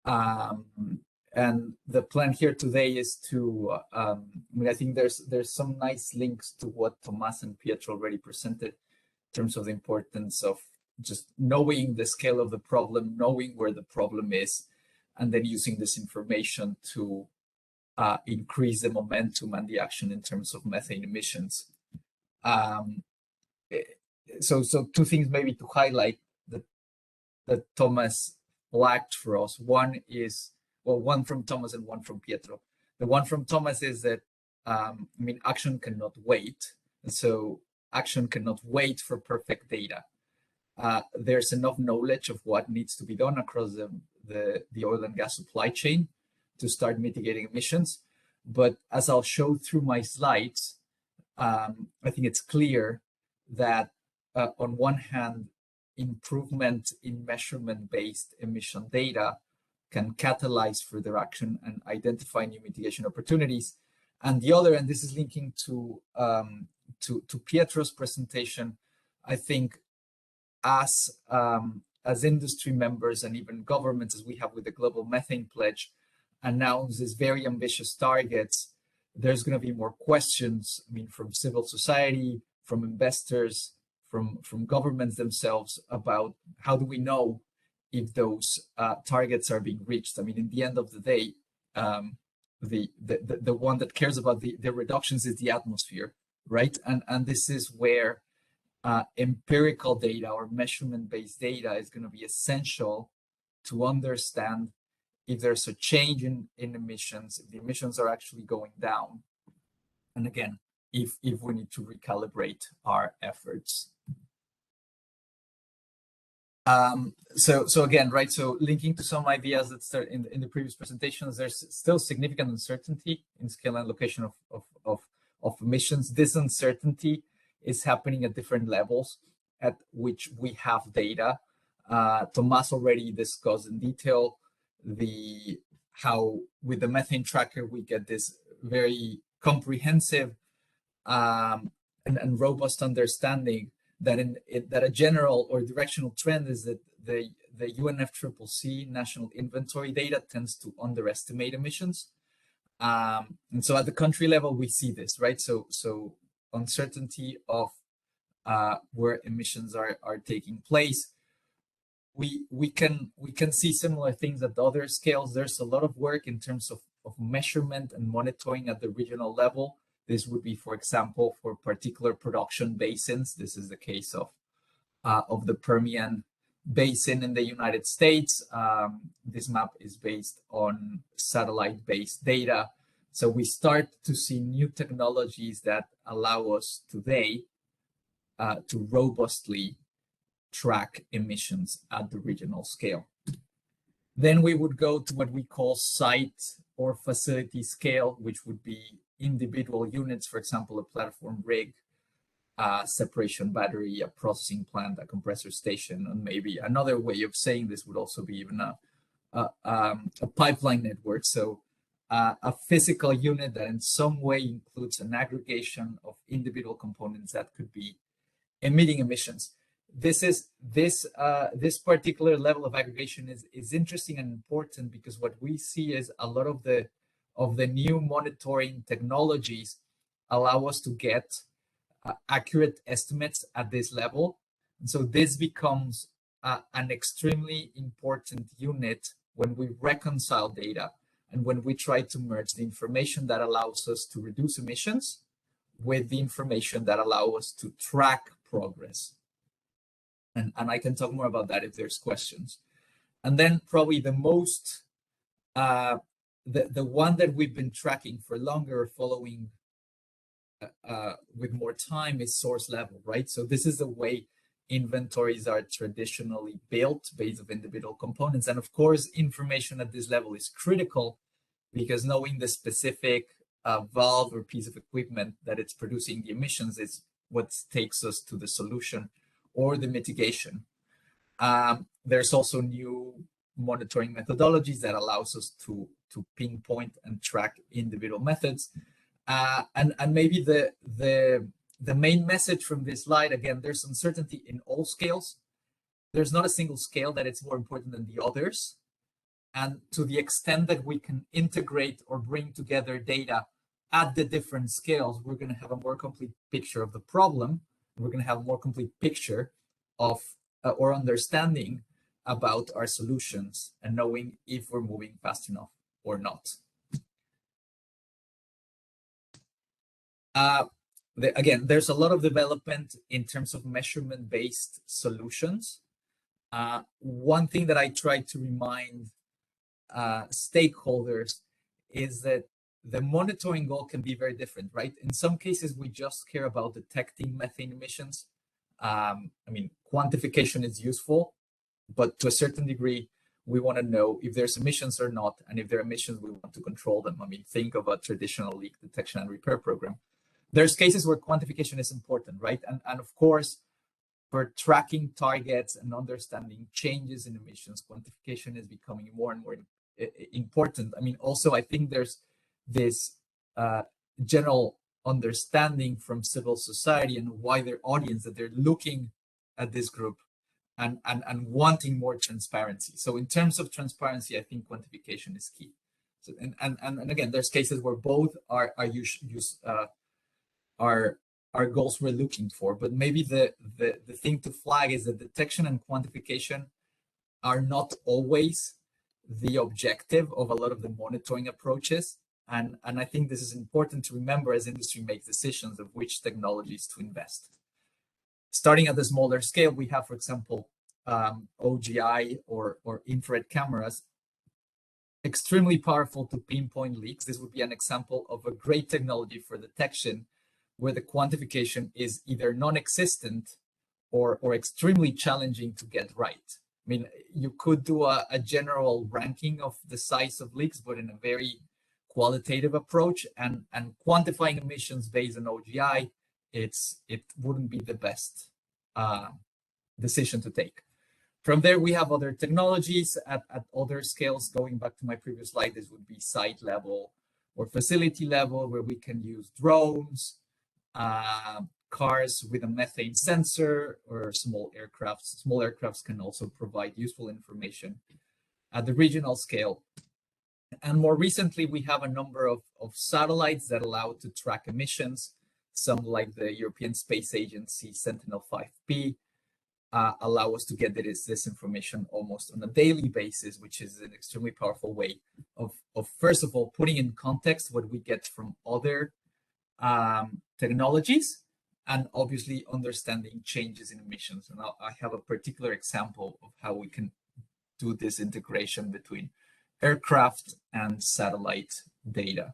And the plan here today is to, I mean, I think there's some nice links to what Tomas and Pietro already presented in terms of the importance of just knowing the scale of the problem, knowing where the problem is, and then using this information to increase the momentum and the action in terms of methane emissions. So two things maybe to highlight that Thomas flagged for us. One is, well, one from Thomas and one from Pietro. The one from Thomas is that, I mean, action cannot wait. And so action cannot wait for perfect data. There's enough knowledge of what needs to be done across the oil and gas supply chain to start mitigating emissions. But as I'll show through my slides, I think it's clear that on one hand, improvement in measurement-based emission data can catalyze further action and identify new mitigation opportunities. And the other, and this is linking to Pietro's presentation, I think as industry members and even governments, as we have with the Global Methane Pledge, announce these very ambitious targets, there's going to be more questions, I mean, from civil society, from investors, from governments themselves about how do we know if those targets are being reached. I mean, in the end of the day, the one that cares about the reductions is the atmosphere, right? And this is where empirical data or measurement-based data is going to be essential to understand if there's a change in emissions, if the emissions are actually going down. And again, if we need to recalibrate our efforts. So again, right, so linking to some ideas that start in the previous presentations, there's still significant uncertainty in scale and location of emissions. This uncertainty is happening at different levels at which we have data. Tomas already discussed in detail how with the methane tracker we get this very comprehensive and robust understanding that that a general or directional trend is that the UNFCCC national inventory data tends to underestimate emissions. And so at the country level, we see this, right? So uncertainty of where emissions are taking place. We can see similar things at the other scales. There's a lot of work in terms of measurement and monitoring at the regional level. This would be, for example, for particular production basins. This is the case of the Permian Basin in the United States. This map is based on satellite-based data. So we start to see new technologies that allow us today to robustly track emissions at the regional scale. Then we would go to what we call site or facility scale, which would be individual units, for example, a platform rig, separation battery, a processing plant, a compressor station, and maybe another way of saying this would also be even a pipeline network. So a physical unit that in some way includes an aggregation of individual components that could be emitting emissions. This particular level of aggregation is interesting and important because what we see is a lot of the new monitoring technologies allow us to get accurate estimates at this level. And so this becomes an extremely important unit when we reconcile data and when we try to merge the information that allows us to reduce emissions with the information that allows us to track progress. And I can talk more about that if there's questions. And then probably the most, the one that we've been tracking for longer, following with more time, is source level, right? So this is the way inventories are traditionally built based on individual components. And of course, information at this level is critical because knowing the specific valve or piece of equipment that it's producing the emissions is what takes us to the solution or the mitigation. There's also new monitoring methodologies that allows us to pinpoint and track individual methods. And maybe the main message from this slide, again, there's uncertainty in all scales. There's not a single scale that it's more important than the others. And to the extent that we can integrate or bring together data at the different scales, we're going to have a more complete picture of the problem. We're going to have a more complete picture of or understanding about our solutions and knowing if we're moving fast enough or not. Again, there's a lot of development in terms of measurement-based solutions. One thing that I try to remind stakeholders is that the monitoring goal can be very different, right? In some cases, we just care about detecting methane emissions. I mean, quantification is useful, but to a certain degree, we want to know if there's emissions or not, and if there are emissions, we want to control them. I mean, think of a traditional leak detection and repair program. There's cases where quantification is important, right? And of course, for tracking targets and understanding changes in emissions, quantification is becoming more and more important. I mean, also, I think there's this general understanding from civil society and wider audience that they're looking at this group and wanting more transparency. So in terms of transparency, I think quantification is key. So, and again, there's cases where both are goals we're looking for, but maybe the thing to flag is that detection and quantification are not always the objective of a lot of the monitoring approaches. And I think this is important to remember as industry makes decisions of which technologies to invest. Starting at the smaller scale, we have, for example, OGI or infrared cameras, extremely powerful to pinpoint leaks. This would be an example of a great technology for detection where the quantification is either non-existent or extremely challenging to get right. I mean, you could do a general ranking of the size of leaks, but in a very qualitative approach, and quantifying emissions based on OGI, it wouldn't be the best decision to take. From there, we have other technologies at other scales. Going back to my previous slide, this would be site level or facility level, where we can use drones, cars with a methane sensor or small aircrafts. Small aircrafts can also provide useful information at the regional scale. And more recently, we have a number of satellites that allow to track emissions. Some, like the European Space Agency Sentinel-5P, allow us to get this information almost on a daily basis, which is an extremely powerful way of first of all, putting in context what we get from other technologies, and obviously understanding changes in emissions. And I have a particular example of how we can do this integration between aircraft and satellite data.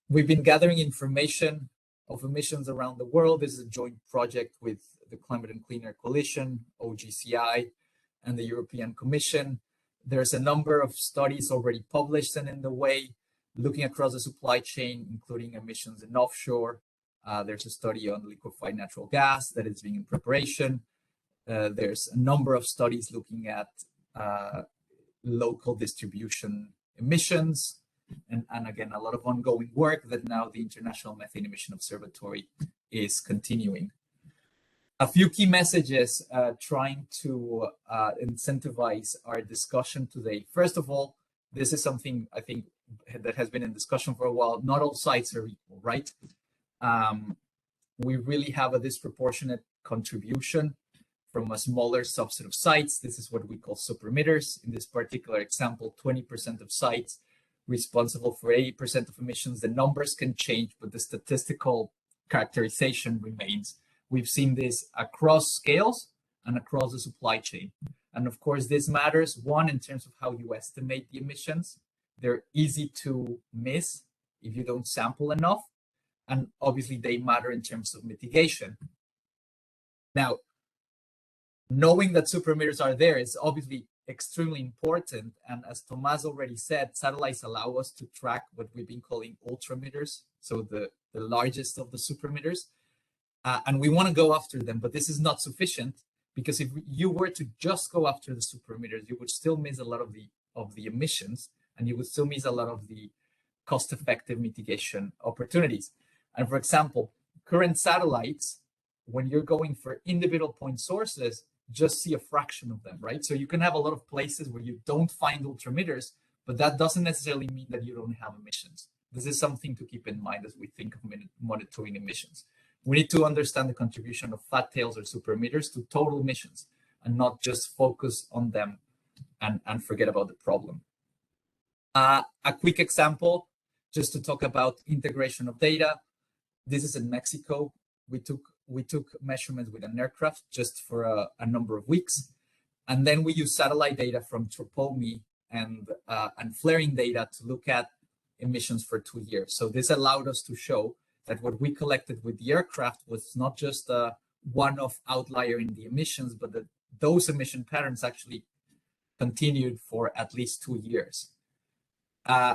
We've been gathering information of emissions around the world. This is a joint project with the Climate and Clean Air Coalition, OGCI, and the European Commission. There's a number of studies already published and in the way, looking across the supply chain, including emissions in offshore. There's a study on liquefied natural gas that is being in preparation. There's a number of studies looking at local distribution emissions, and again, a lot of ongoing work that now the International Methane Emission Observatory is continuing. A few key messages trying to incentivize our discussion today. First of all, this is something I think that has been in discussion for a while. Not all sites are equal, right? We really have a disproportionate contribution from a smaller subset of sites. This is what we call super emitters. In this particular example, 20% of sites responsible for 80% of emissions. The numbers can change, but the statistical characterization remains. We've seen this across scales and across the supply chain. And of course, this matters, one, in terms of how you estimate the emissions. They're easy to miss if you don't sample enough. And obviously, they matter in terms of mitigation. Now, knowing that super emitters are there is obviously extremely important. And as Tomás already said, satellites allow us to track what we've been calling ultra emitters, so the largest of the super emitters. And we want to go after them, but this is not sufficient, because if you were to just go after the super emitters, you would still miss a lot of the emissions, and you would still miss a lot of the cost-effective mitigation opportunities. And for example, current satellites, when you're going for individual point sources, just see a fraction of them, right? So you can have a lot of places where you don't find ultra emitters, but that doesn't necessarily mean that you don't have emissions. This is something to keep in mind as we think of monitoring emissions. We need to understand the contribution of fat tails or super emitters to total emissions, and not just focus on them and forget about the problem. A quick example, just to talk about integration of data. This is in Mexico. We took measurements with an aircraft just for a number of weeks, and then we use satellite data from Tropomi and flaring data to look at emissions for 2 years. So this allowed us to show that what we collected with the aircraft was not just a one-off outlier in the emissions, but that those emission patterns actually continued for at least 2 years.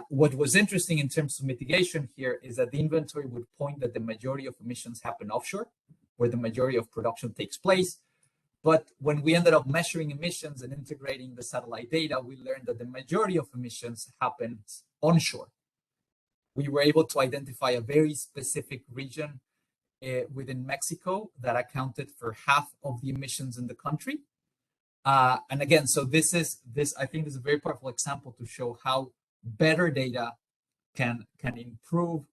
What was interesting in terms of mitigation here is that the inventory would point that the majority of emissions happen offshore, where the majority of production takes place. But when we ended up measuring emissions and integrating the satellite data, we learned that the majority of emissions happens onshore. We were able to identify a very specific region within Mexico that accounted for half of the emissions in the country. And again, so I think this is a very powerful example to show how better data can improve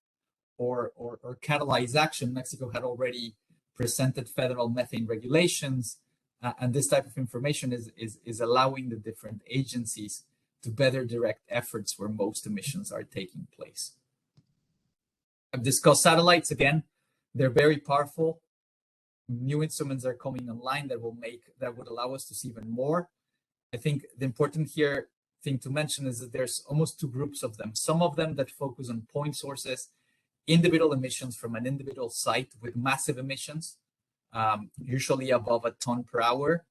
or catalyze action. Mexico had already presented federal methane regulations, and this type of information is allowing the different agencies to better direct efforts where most emissions are taking place. I've discussed satellites again. They're very powerful. New instruments are coming online that would allow us to see even more. I think the important thing to mention is that there's almost two groups of them. Some of them that focus on point sources, individual emissions from an individual site with massive emissions, usually above a ton per hour.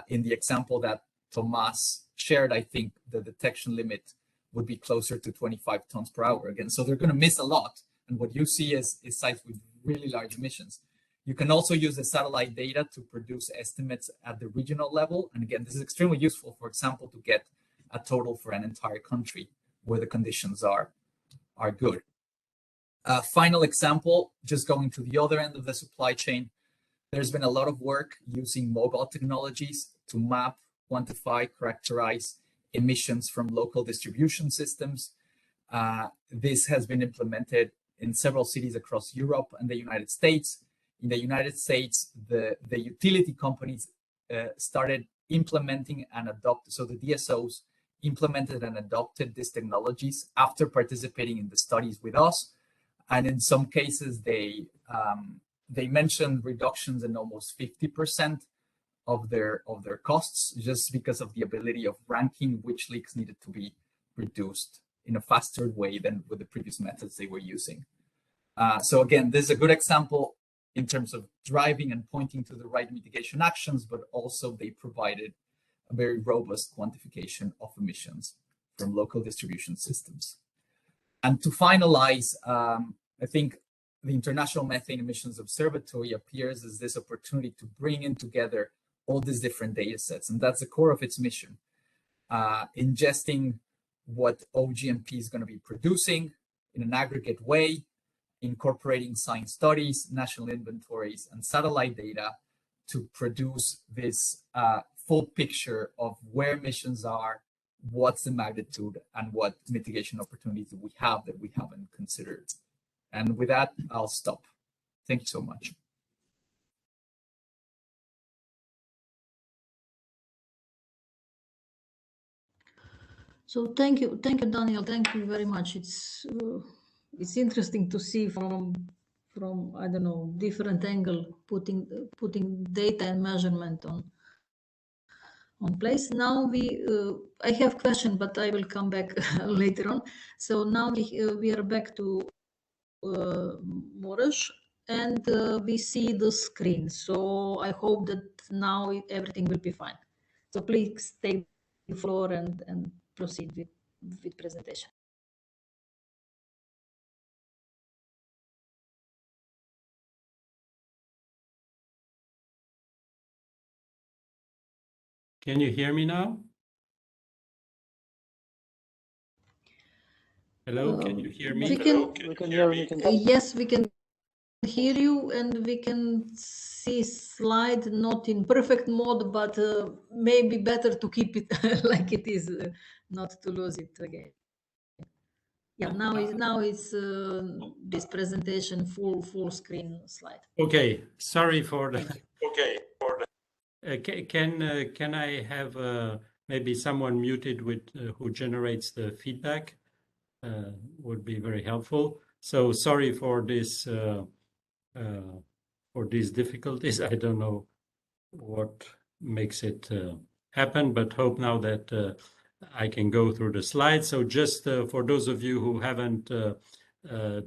In the example that Tomás shared, I think the detection limit would be closer to 25 tons per hour again. So they're going to miss a lot. And what you see is sites with really large emissions. You can also use the satellite data to produce estimates at the regional level. And again, this is extremely useful, for example, to get a total for an entire country where the conditions are good. Final example, just going to the other end of the supply chain, there's been a lot of work using mobile technologies to map, quantify, characterize emissions from local distribution systems. This has been implemented in several cities across Europe and the United States. In the United States, the utility companies started implementing and adopted, so the DSOs implemented and adopted these technologies after participating in the studies with us. And in some cases, they mentioned reductions in almost 50% of their costs, just because of the ability of ranking which leaks needed to be reduced in a faster way than with the previous methods they were using. So again, this is a good example in terms of driving and pointing to the right mitigation actions, but also they provided a very robust quantification of emissions from local distribution systems. And to finalize, I think the International Methane Emissions Observatory appears as this opportunity to bring in together all these different data sets, and that's the core of its mission. Ingesting what OGMP is going to be producing in an aggregate way, incorporating science studies, national inventories, and satellite data to produce this full picture of where emissions are, what's the magnitude, and what mitigation opportunities we have that we haven't considered. And with that, I'll stop. Thank you so much. So thank you, Daniel. Thank you very much. It's interesting to see from I don't know, different angle, putting data and measurement on place. Now I have question, but I will come back later on. So now we are back to Moraš, and we see the screen. So I hope that now everything will be fine. So please take the floor and proceed with presentation. Can you hear me now? Hello, can you hear me? We can hear you. Yes, we can hear you, and we can see slide not in perfect mode, but maybe better to keep it like it is, not to lose it again. Yeah, now it's this presentation full screen slide. Okay, sorry for the. Can I have maybe someone muted with who generates the feedback? Would be very helpful. So sorry for this for these difficulties. I don't know what makes it happen, but hope now that I can go through the slides. So just for those of you who haven't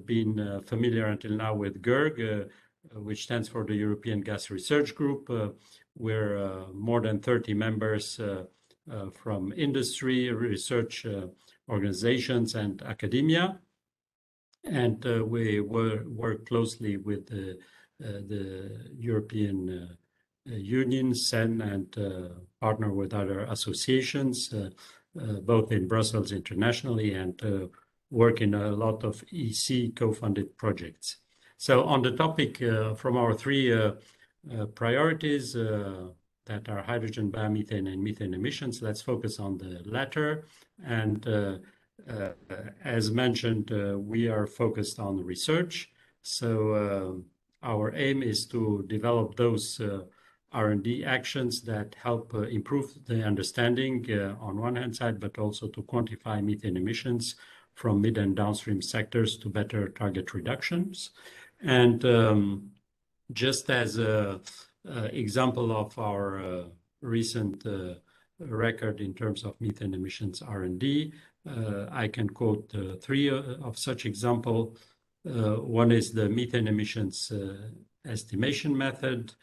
been familiar until now with GERG, which stands for the European Gas Research Group, we're more than 30 members from industry, research organizations, and academia. And we work closely with the European Union, CEN, and partner with other associations, both in Brussels internationally, and work in a lot of EC co-funded projects. So on the topic from our three priorities that are hydrogen, biomethane, and methane emissions, let's focus on the latter. And as mentioned, we are focused on research. So our aim is to develop those R&D actions that help improve the understanding on one hand side, but also to quantify methane emissions from mid and downstream sectors to better target reductions. And just as an example of our recent record in terms of methane emissions R&D, I can quote three of such examples. One is the methane emissions estimation method,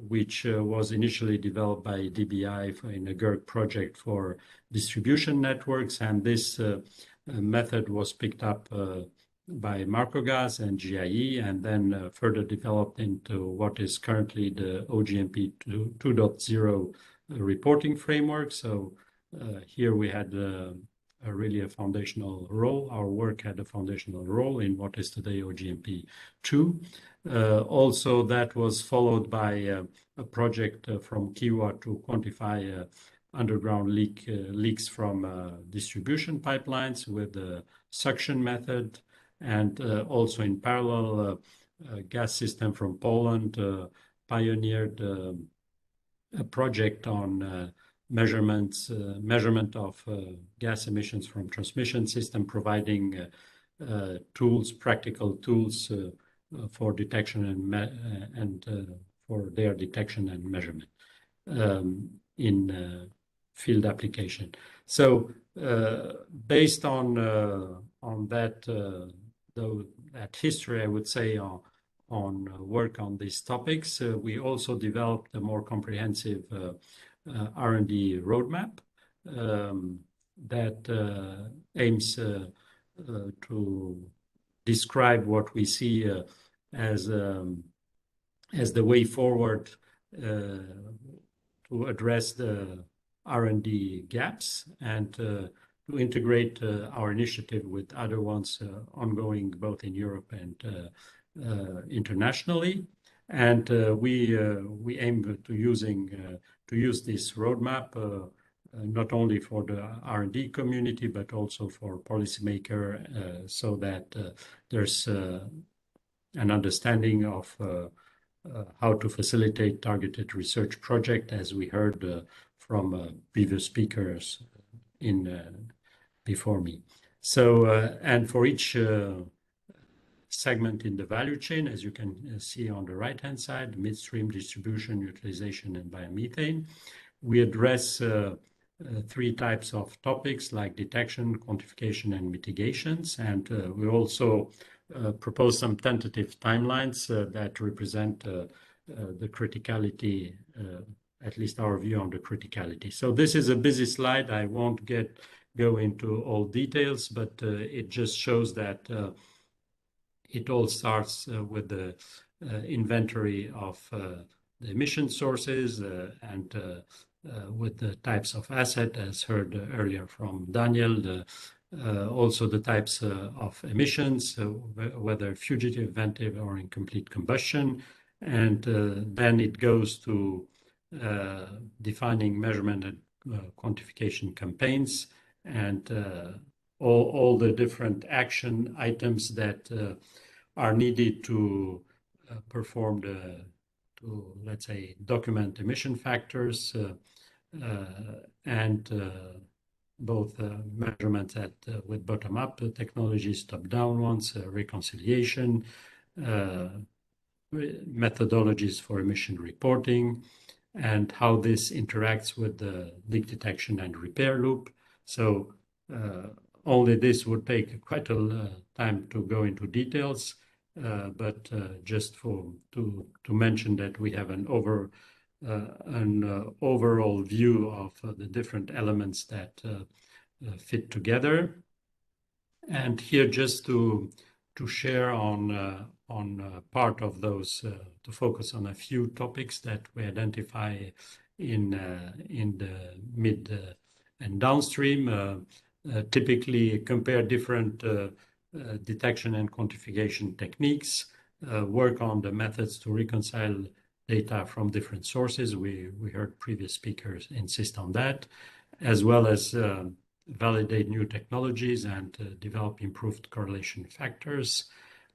which was initially developed by DBI in a GERG project for distribution networks. And this method was picked up by Marcogas and GIE, and then further developed into what is currently the OGMP 2.0 reporting framework. So here we had a really a foundational role. Our work had a foundational role in what is today OGMP 2. Also, that was followed by a project from Kiwa to quantify underground leaks from distribution pipelines with the suction method, and also in parallel, a gas system from Poland pioneered a project on measurement of gas emissions from transmission system, providing tools, practical tools for detection and for their detection and measurement in field application. So based on that that history, I would say, on work on these topics, we also developed a more comprehensive R&D roadmap that aims to describe what we see as the way forward to address the R&D gaps and to integrate our initiative with other ones ongoing both in Europe and internationally. And we aim to use this roadmap not only for the R&D community, but also for policymaker, so that there's an understanding of how to facilitate targeted research project, as we heard from previous speakers before me. So, and for each segment in the value chain, as you can see on the right-hand side, midstream, distribution, utilization, and biomethane, we address 3 types of topics like detection, quantification, and mitigations. And we also propose some tentative timelines that represent the criticality, at least our view on the criticality. So this is a busy slide. I won't go into all details, but it just shows that it all starts with the inventory of the emission sources and with the types of asset, as heard earlier from Daniel, also the types of emissions, whether fugitive, ventive, or incomplete combustion. And then it goes to defining measurement and quantification campaigns, and all the different action items that are needed to perform let's say, document emission factors and both measurements with bottom-up technologies, top-down ones, reconciliation, methodologies for emission reporting, and how this interacts with the leak detection and repair loop. So only this would take quite a time to go into details, but just to mention that we have an overall view of the different elements that fit together. And here, just to share on part of those, to focus on a few topics that we identify in the mid and downstream. Typically compare different detection and quantification techniques, work on the methods to reconcile data from different sources. We heard previous speakers insist on that, as well as validate new technologies and develop improved correlation factors.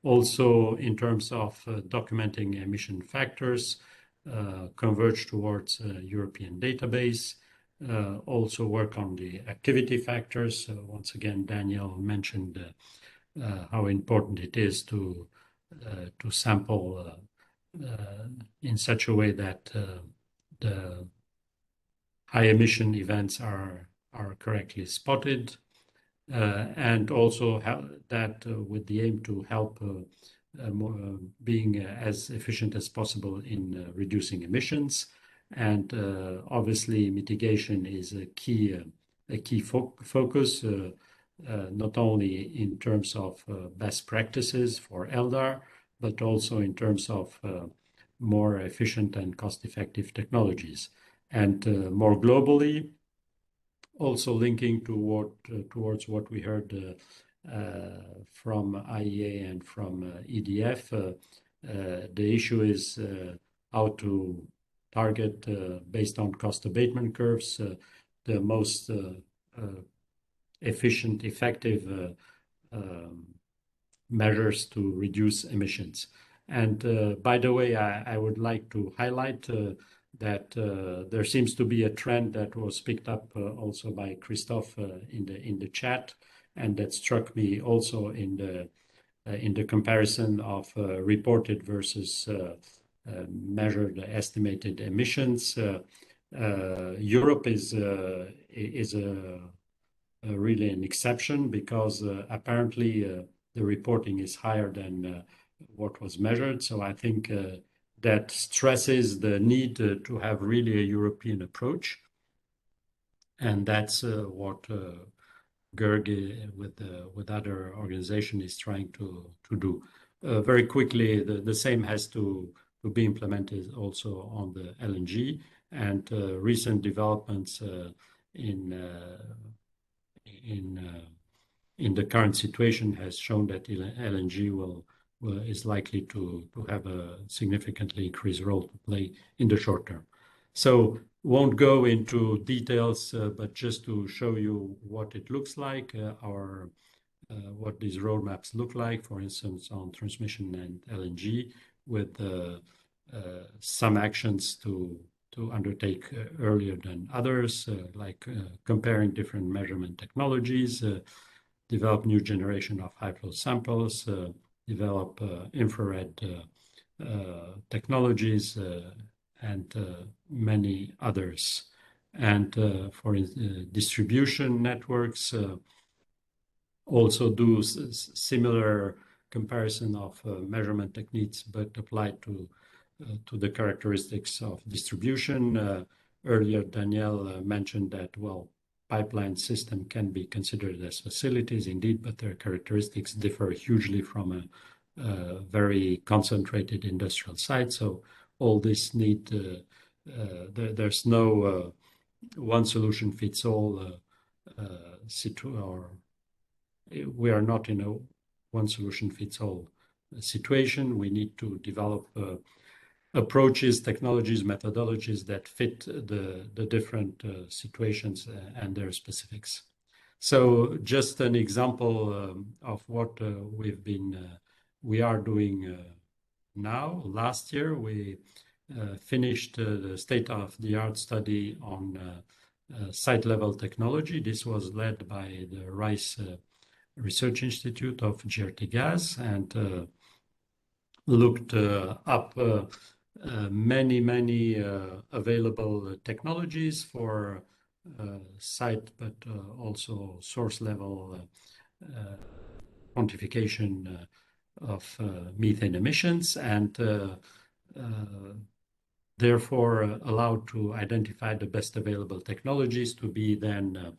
Also, in terms of documenting emission factors, converge towards a European database. Also work on the activity factors. Once again, Daniel mentioned how important it is to sample in such a way that the high emission events are correctly spotted, and also that with the aim to help being as efficient as possible in reducing emissions. And obviously, mitigation is a key focus, not only in terms of best practices for LDAR, but also in terms of more efficient and cost-effective technologies. And more globally, also linking towards what we heard from IEA and from EDF, the issue is how to target, based on cost abatement curves, the most efficient, effective measures to reduce emissions. And by the way, I would like to highlight that there seems to be a trend that was picked up also by Christophe in the chat, and that struck me also in the comparison of reported versus measured estimated emissions. Europe is really an exception, because apparently the reporting is higher than what was measured. So I think that stresses the need to have really a European approach. And that's what GERG with other organizations is trying to do. Very quickly, the same has to be implemented also on the LNG, and recent developments in the current situation has shown that LNG is likely to have a significantly increased role to play in the short term. So won't go into details, but just to show you what it looks like, what these roadmaps look like, for instance, on transmission and LNG, with some actions to undertake earlier than others, like comparing different measurement technologies, develop new generation of high flow samples, develop infrared technologies, and many others. And for distribution networks, also do similar comparison of measurement techniques, but applied to the characteristics of distribution. Earlier, Danielle mentioned that, well, pipeline system can be considered as facilities indeed, but their characteristics differ hugely from a very concentrated industrial site. So all this need, there's no one solution fits all or we are not in a one solution fits all situation. We need to develop approaches, technologies, methodologies that fit the different situations and their specifics. So just an example of what we are doing now. Last year, we finished the state-of-the-art study on site-level technology. This was led by the Rice Research Institute of GRT Gas, and looked up many available technologies for site, but also source level quantification of methane emissions, and therefore allowed to identify the best available technologies to be then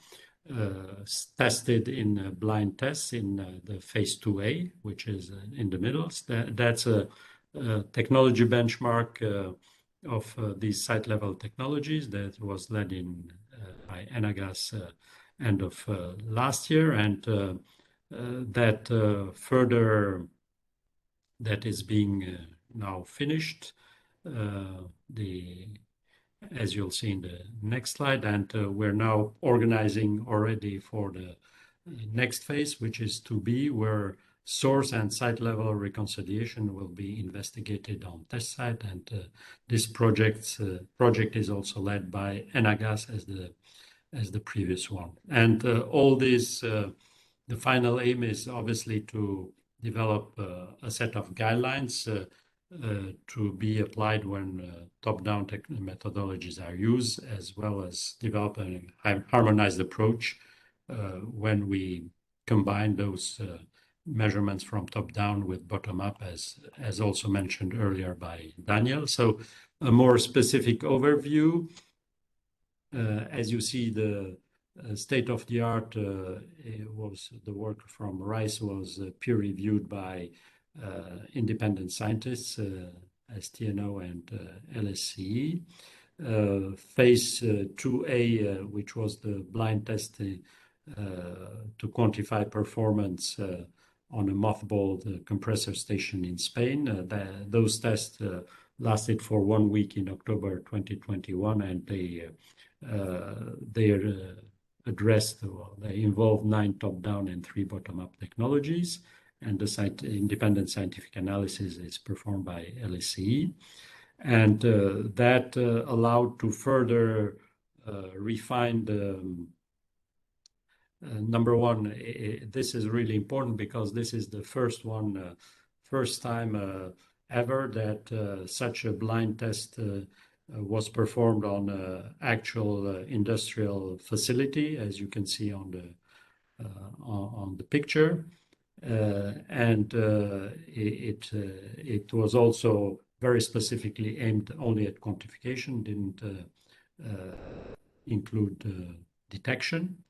tested in blind tests in the phase 2A, which is in the middle. That's a technology benchmark of these site-level technologies that was led by Enagas end of last year, and that is being now finished. As you'll see in the next slide, and we're now organizing already for the next phase, which is 2B, where source and site level reconciliation will be investigated on test site. And this project is also led by Enagas as the previous one. And all this, the final aim is obviously to develop a set of guidelines to be applied when top-down methodologies are used, as well as develop a harmonized approach when we combine those measurements from top-down with bottom-up, as also mentioned earlier by Daniel. So a more specific overview. As you see, the state-of-the-art was the work from Rice was peer-reviewed by independent scientists, STNO and LSCE. phase 2A, which was the blind testing to quantify performance on a mothballed compressor station in Spain. Those tests lasted for 1 week in October 2021, and they addressed, well, they involved 9 top-down and 3 bottom-up technologies, and the independent scientific analysis is performed by LSCE. And that allowed to further refine the number one. This is really important because this is the first time ever that such a blind test was performed on an actual industrial facility, as you can see on the picture. And it was also very specifically aimed only at quantification, didn't include detection.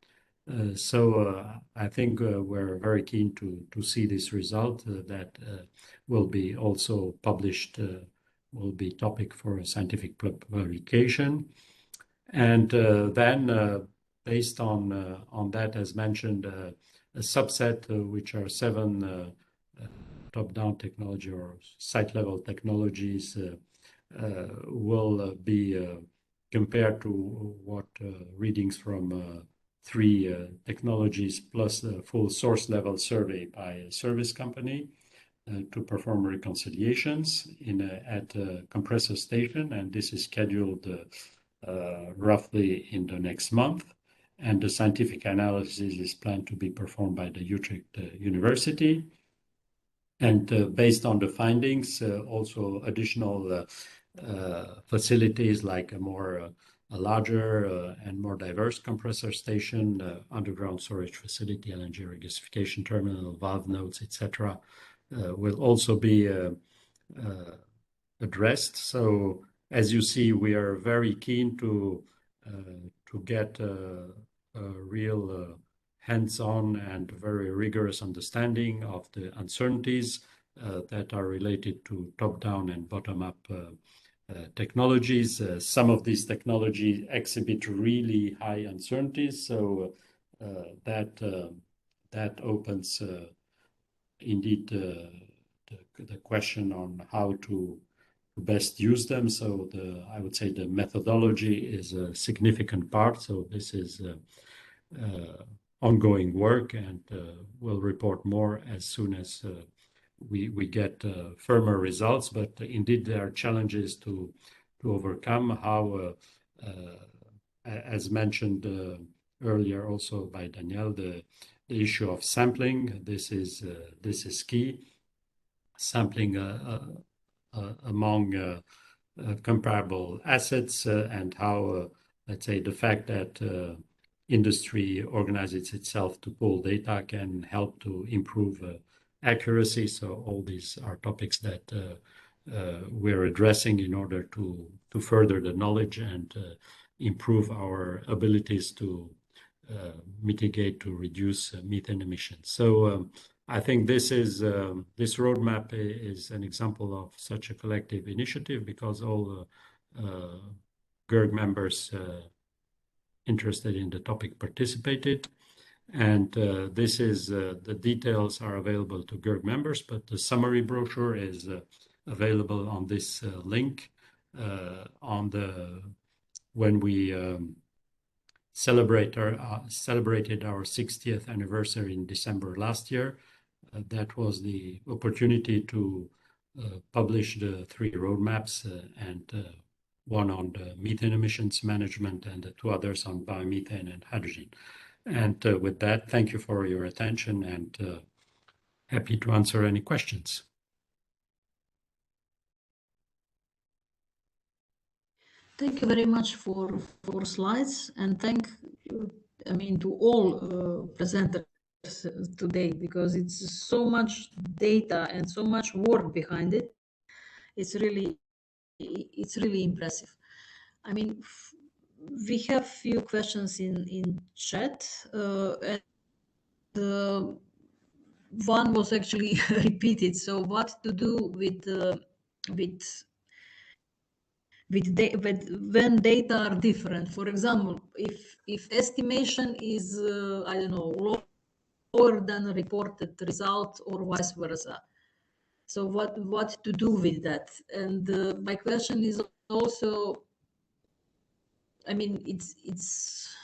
So I think we're very keen to see this result that will be also published, will be topic for a scientific publication. And then based on that, as mentioned, a subset, which are 7 top-down technology or site-level technologies, will be compared to what readings from 3 technologies plus a full source-level survey by a service company to perform reconciliations at a compressor station, and this is scheduled roughly in the next month. And the scientific analysis is planned to be performed by the Utrecht University. And based on the findings, also additional facilities like a larger and more diverse compressor station, underground storage facility, LNG regasification terminal, valve nodes, etc., will also be addressed. So as you see, we are very keen to get a real hands-on and very rigorous understanding of the uncertainties that are related to top-down and bottom-up technologies. Some of these technologies exhibit really high uncertainties, so that opens indeed the question on how to best use them. So I would say the methodology is a significant part. So this is ongoing work, and we'll report more as soon as we get firmer results. But indeed, there are challenges to overcome. How, as mentioned earlier also by Danielle, the issue of sampling. This is key. Sampling among comparable assets and how, let's say, the fact that industry organizes itself to pull data can help to improve accuracy. So all these are topics that we're addressing in order to further the knowledge and improve our abilities to mitigate, to reduce methane emissions. So I think this roadmap is an example of such a collective initiative, because all GERG members interested in the topic participated. And the details are available to GERG members, but the summary brochure is available on this link. When we celebrated our 60th anniversary in December last year, that was the opportunity to publish the 3 roadmaps, and one on the methane emissions management and the 2 others on biomethane and hydrogen. And with that, thank you for your attention, and happy to answer any questions. Thank you very much for slides, and thank to all presenters today, because it's so much data and so much work behind it. It's really impressive. I mean, we have few questions in chat, and one was actually repeated. So what to do with when data are different. For example, if estimation is I don't know, lower than a reported result or vice versa. So what to do with that? And my question is also, I mean, it's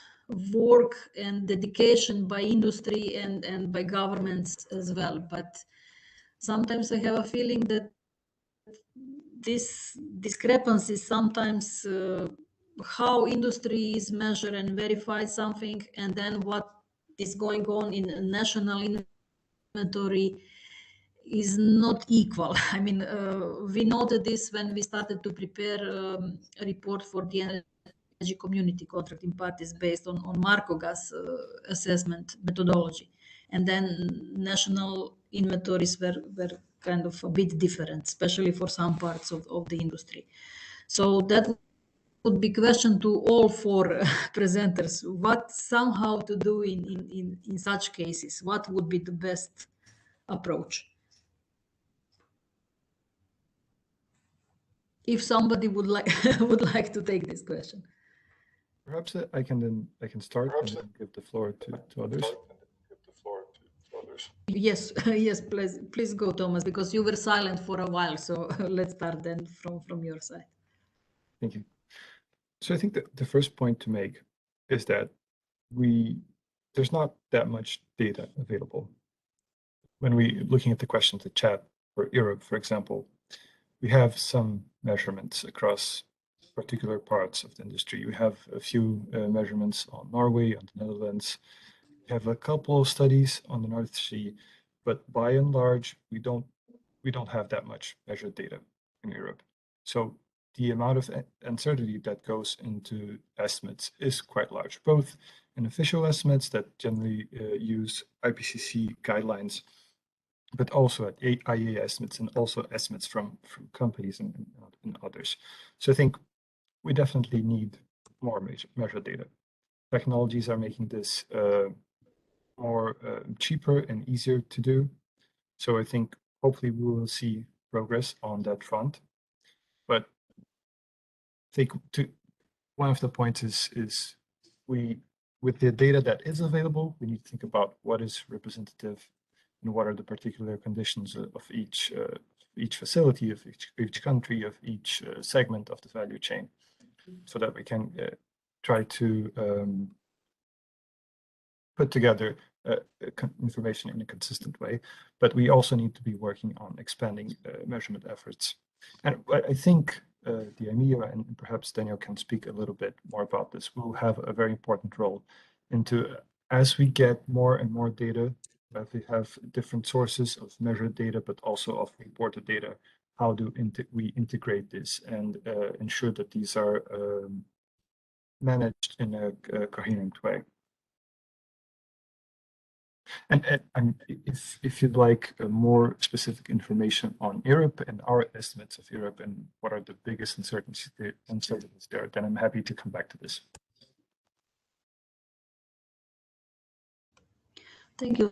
work and dedication by industry and by governments as well. But sometimes I have a feeling that this discrepancy sometimes how industry is measured and verified something, and then what is going on in a national inventory is not equal. I mean, we noted this when we started to prepare a report for the energy community contracting parties based on Marco gas assessment methodology. And then national inventories were kind of a bit different, especially for some parts of the industry. So that would be question to all four presenters. What somehow to do in such cases? What would be the best approach? If somebody would like would like to take this question. Perhaps I can start and then give the floor to others. Yes, yes, please go, Thomas, because you were silent for a while. So let's start then from your side. Thank you. So I think that the first point to make is that there's not that much data available. When we looking at the question of the chat for Europe, for example, we have some measurements across particular parts of the industry. We have a few measurements on Norway, on the Netherlands. We have a couple of studies on the North Sea, but by and large, we don't have that much measured data in Europe. So the amount of uncertainty that goes into estimates is quite large, both in official estimates that generally use IPCC guidelines, but also at IEA estimates and also estimates from companies and others. So I think we definitely need more measured data. Technologies are making this more cheaper and easier to do. So I think hopefully we will see progress on that front. But I think one of the points is with the data that is available, we need to think about what is representative and what are the particular conditions of each facility, of each country, of each segment of the value chain, so that we can try to put together information in a consistent way. But we also need to be working on expanding measurement efforts. And I think the IMEA, and perhaps Daniel can speak a little bit more about this, will have a very important role into, as we get more and more data, as we have different sources of measured data, but also of reported data, how do we integrate this and ensure that these are managed in a coherent way. And if you'd like more specific information on Europe and our estimates of Europe and what are the biggest uncertainties there, then I'm happy to come back to this. Thank you.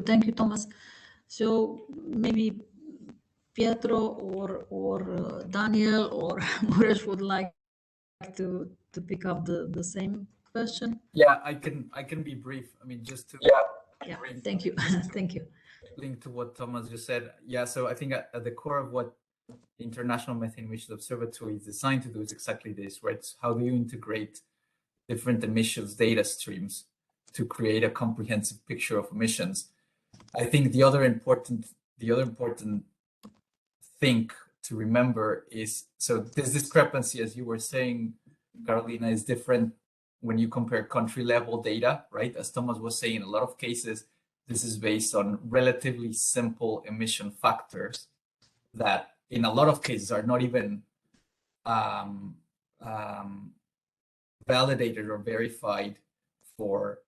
Thank you, Thomas. So maybe Pietro or Daniel or Muresh would like to pick up the same question. Yeah, I can be brief. I mean, just to Yeah, thank you. Thank you. link to what Thomas just said. Yeah, so I think at the core of what the International Methane Emissions Observatory is designed to do is exactly this, right? So how do you integrate different emissions data streams to create a comprehensive picture of emissions? I think the other important thing to remember is, so this discrepancy, as you were saying, Carolina, is different when you compare country level data, right? As Thomas was saying, in a lot of cases, this is based on relatively simple emission factors that in a lot of cases are not even validated or verified for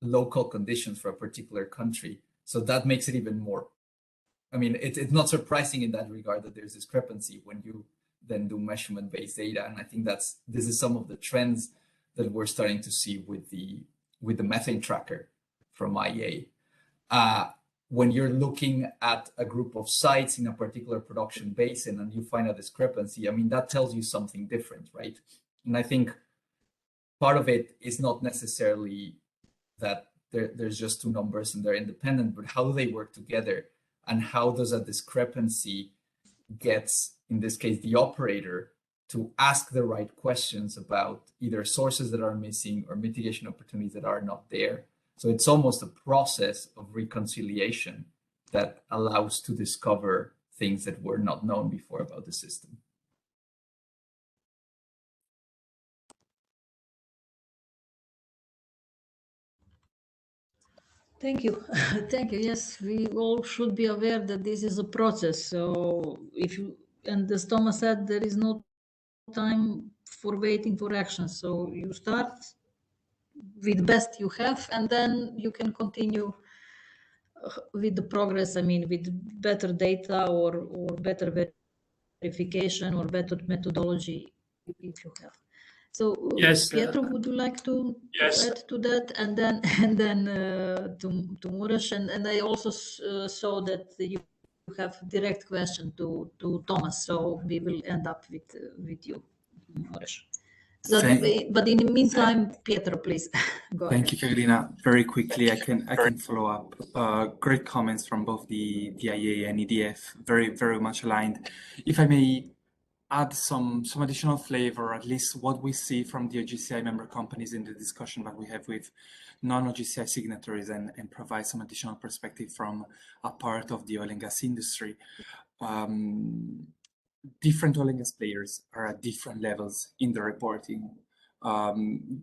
local conditions for a particular country. So that makes it even more, I mean, it's not surprising in that regard that there's discrepancy when you then do measurement-based data. And I think this is some of the trends that we're starting to see with the methane tracker from IEA. when you're looking at a group of sites in a particular production basin and you find a discrepancy, I mean, that tells you something different, right? And I think part of it is not necessarily that there's just two numbers and they're independent, but how do they work together? And how does a discrepancy gets, in this case, the operator to ask the right questions about either sources that are missing or mitigation opportunities that are not there. So it's almost a process of reconciliation that allows to discover things that were not known before about the system. Thank you. Thank you. Yes, we all should be aware that this is a process. So if you, and as Thomas said, there is no time for waiting for action. So you start with best you have, and then you can continue with the progress. I mean, with better data or better verification or better methodology if you have. So Yes, Pietro, would you like to add to that, and then to Muresh, and I also saw that you have direct question to Thomas, so we will end up with you, Muresh. So, but in the meantime, Pietro, please go ahead. Thank you, Carolina. Very quickly, I can follow up. Great comments from both the IA and EDF. Very much aligned. If I may add some additional flavor, at least what we see from the OGCI member companies in the discussion that we have with non-OGCI signatories, and provide some additional perspective from a part of the oil and gas industry. Different oil and gas players are at different levels in the reporting.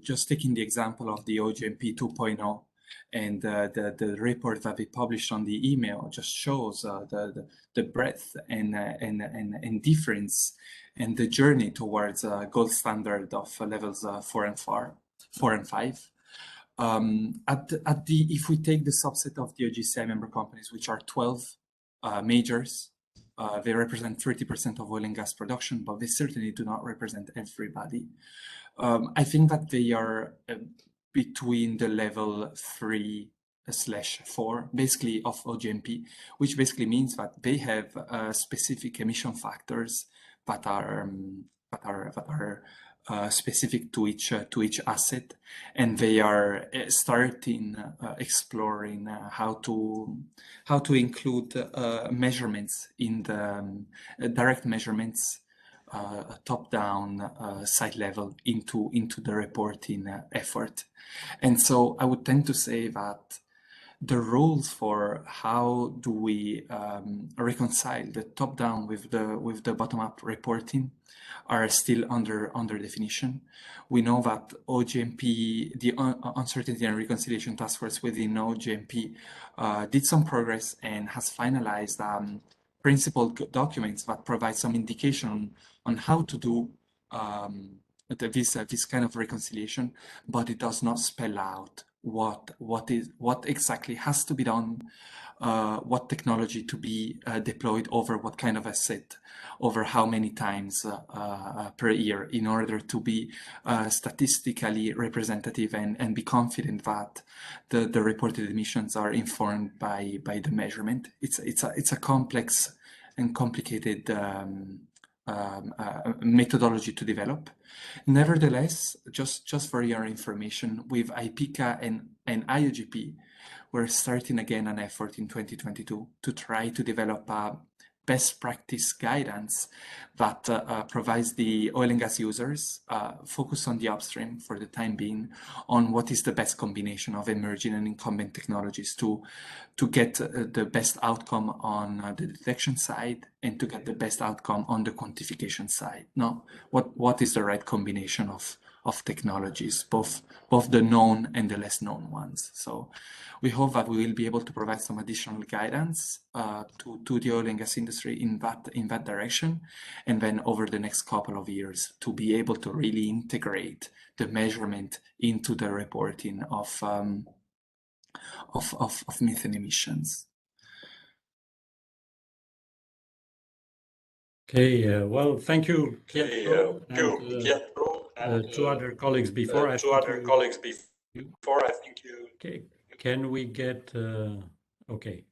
Just taking the example of the OGMP 2.0 and the report that we published on the email just shows the breadth and difference and the journey towards gold standard of levels 4 and 5. If we take the subset of the OGCI member companies, which are 12 majors, they represent 30% of oil and gas production, but they certainly do not represent everybody. I think that they are between the level 3/4, basically, of OGMP, which basically means that they have specific emission factors that are specific to each asset, and they are starting exploring how to include measurements in the direct measurements, top-down site level into the reporting effort. And so I would tend to say that the rules for how do we reconcile the top-down with the bottom-up reporting are still under definition. We know that OGMP, the Uncertainty and Reconciliation Task Force within OGMP, did some progress and has finalized principal documents that provide some indication on how to do this kind of reconciliation, but it does not spell out what exactly has to be done, what technology to be deployed over what kind of asset, over how many times per year, in order to be statistically representative and be confident that the reported emissions are informed by the measurement. It's a complex and complicated methodology to develop. Nevertheless, just for your information, with IPCA and IOGP, we're starting again an effort in 2022 to try to develop a best practice guidance that provides the oil and gas users focus on the upstream for the time being on what is the best combination of emerging and incumbent technologies to get the best outcome on the detection side and to get the best outcome on the quantification side. Now, what is the right combination of technologies, both the known and the less known ones? So we hope that we will be able to provide some additional guidance to the oil and gas industry in that direction, and then over the next couple of years to be able to really integrate the measurement into the reporting of methane emissions. Okay, well, thank you, Pietro, and two other colleagues before. I think you. Okay, can we get Okay,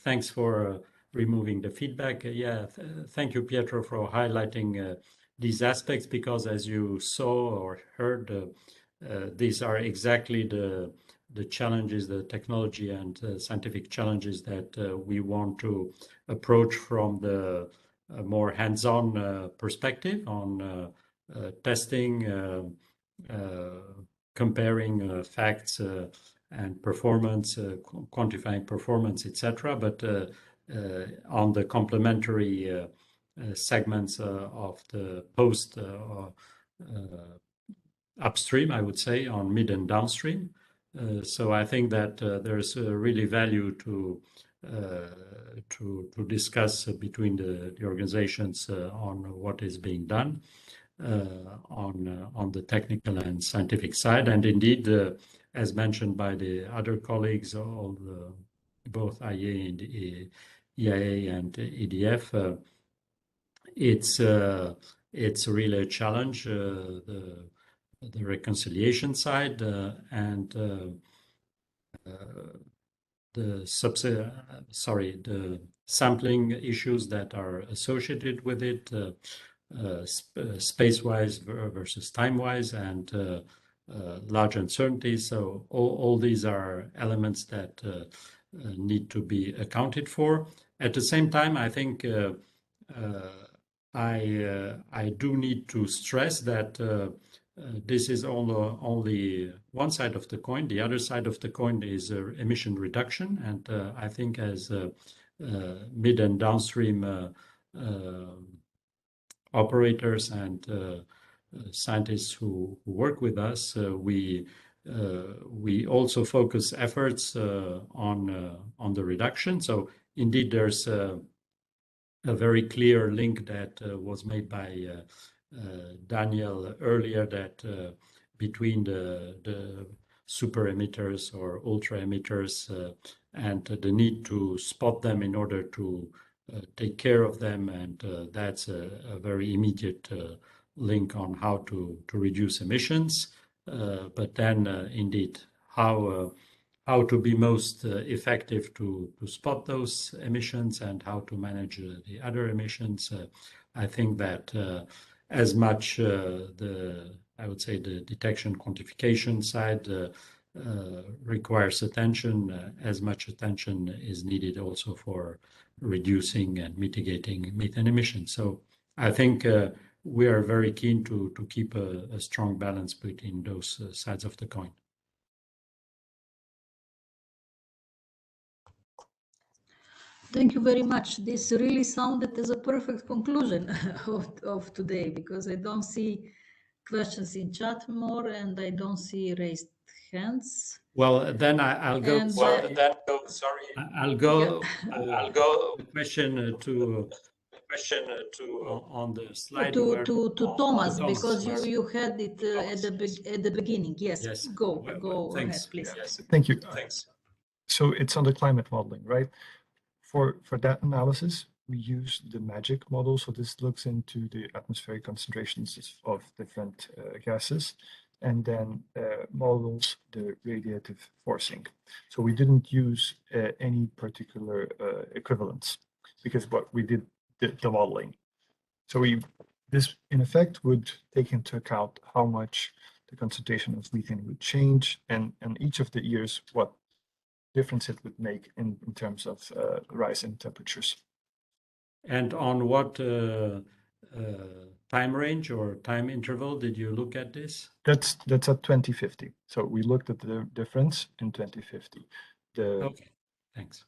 thanks for removing the feedback. Yeah, thank you, Pietro, for highlighting these aspects, because as you saw or heard, these are exactly the challenges, the technology and scientific challenges that we want to approach from the more hands-on perspective on testing, comparing facts and performance, quantifying performance, etc. But on the complementary segments of the post upstream, I would say, on mid and downstream. So I think that there's really value to discuss between the organizations on what is being done on the technical and scientific side. And indeed, as mentioned by the other colleagues, both IEA and EIA and EDF, it's really a challenge, the reconciliation side and the sampling issues that are associated with it, space-wise versus time-wise, and large uncertainties. So all these are elements that need to be accounted for. At the same time, I think I do need to stress that this is only one side of the coin. The other side of the coin is emission reduction, and I think as mid and downstream operators and scientists who work with us, we also focus efforts on the reduction. So indeed, there's a very clear link that was made by Daniel earlier, that between the super emitters or ultra emitters and the need to spot them in order to take care of them, and that's a very immediate link on how to reduce emissions. But then indeed, how to be most effective to spot those emissions and how to manage the other emissions. I think that as much I would say the detection quantification side requires attention, as much attention is needed also for reducing and mitigating methane emissions. So I think we are very keen to keep a strong balance between those sides of the coin. Thank you very much. This really sounded as a perfect conclusion of today, because I don't see questions in chat more, and I don't see raised hands. Well, then I'll go. And, sorry. I'll go. I'll go. Question to on the slide to Thomas, Thomas, because yes. you had it at the beginning. Yes, Yes. go ahead, Thanks. please. Yes, thank you. Thanks. So it's on the climate modeling, right? For that analysis, we use the MAGIC model. So this looks into the atmospheric concentrations of different gases, and then models the radiative forcing. So we didn't use any particular equivalents, because what we did the modeling. So this in effect would take into account how much the concentration of methane would change, and each of the years what difference it would make in terms of rise in temperatures. And on what time range or time interval did you look at this? That's at 2050. So we looked at the difference in 2050. Okay, thanks.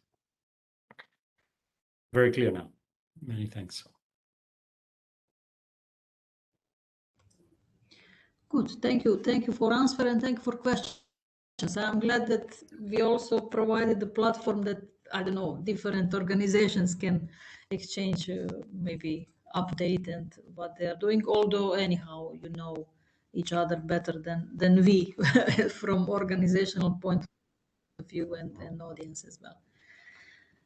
Very clear now. Many thanks. Good, thank you for answer, and thank you for questions. I'm glad that we also provided the platform that, I don't know, different organizations can exchange, maybe update and what they are doing, although anyhow, you know each other better than we from organizational point of view and audience as well.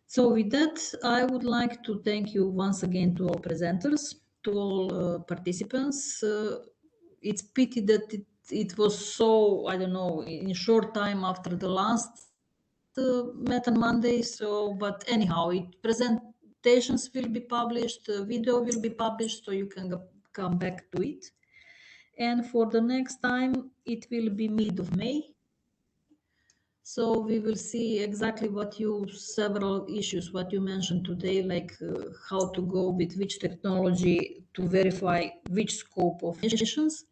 So with that, I would like to thank you once again to all presenters, to all participants. It's pity that it was so, I don't know, in short time after the last Methane Mondays. So, but anyhow, presentations will be published, video will be published, so you can come back to it. And for the next time, it will be mid of May. So we will see exactly several issues, what you mentioned today, like how to go with which technology to verify which scope of emissions,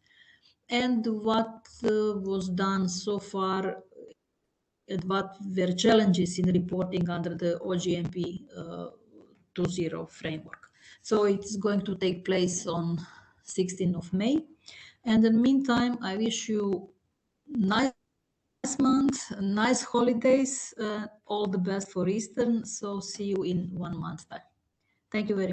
and what was done so far, and what were challenges in reporting under the OGMP 2.0 framework. So it's going to take place on 16th of May. And in the meantime, I wish you nice month, nice holidays, all the best for Easter. So see you in 1 month's time. Thank you very much.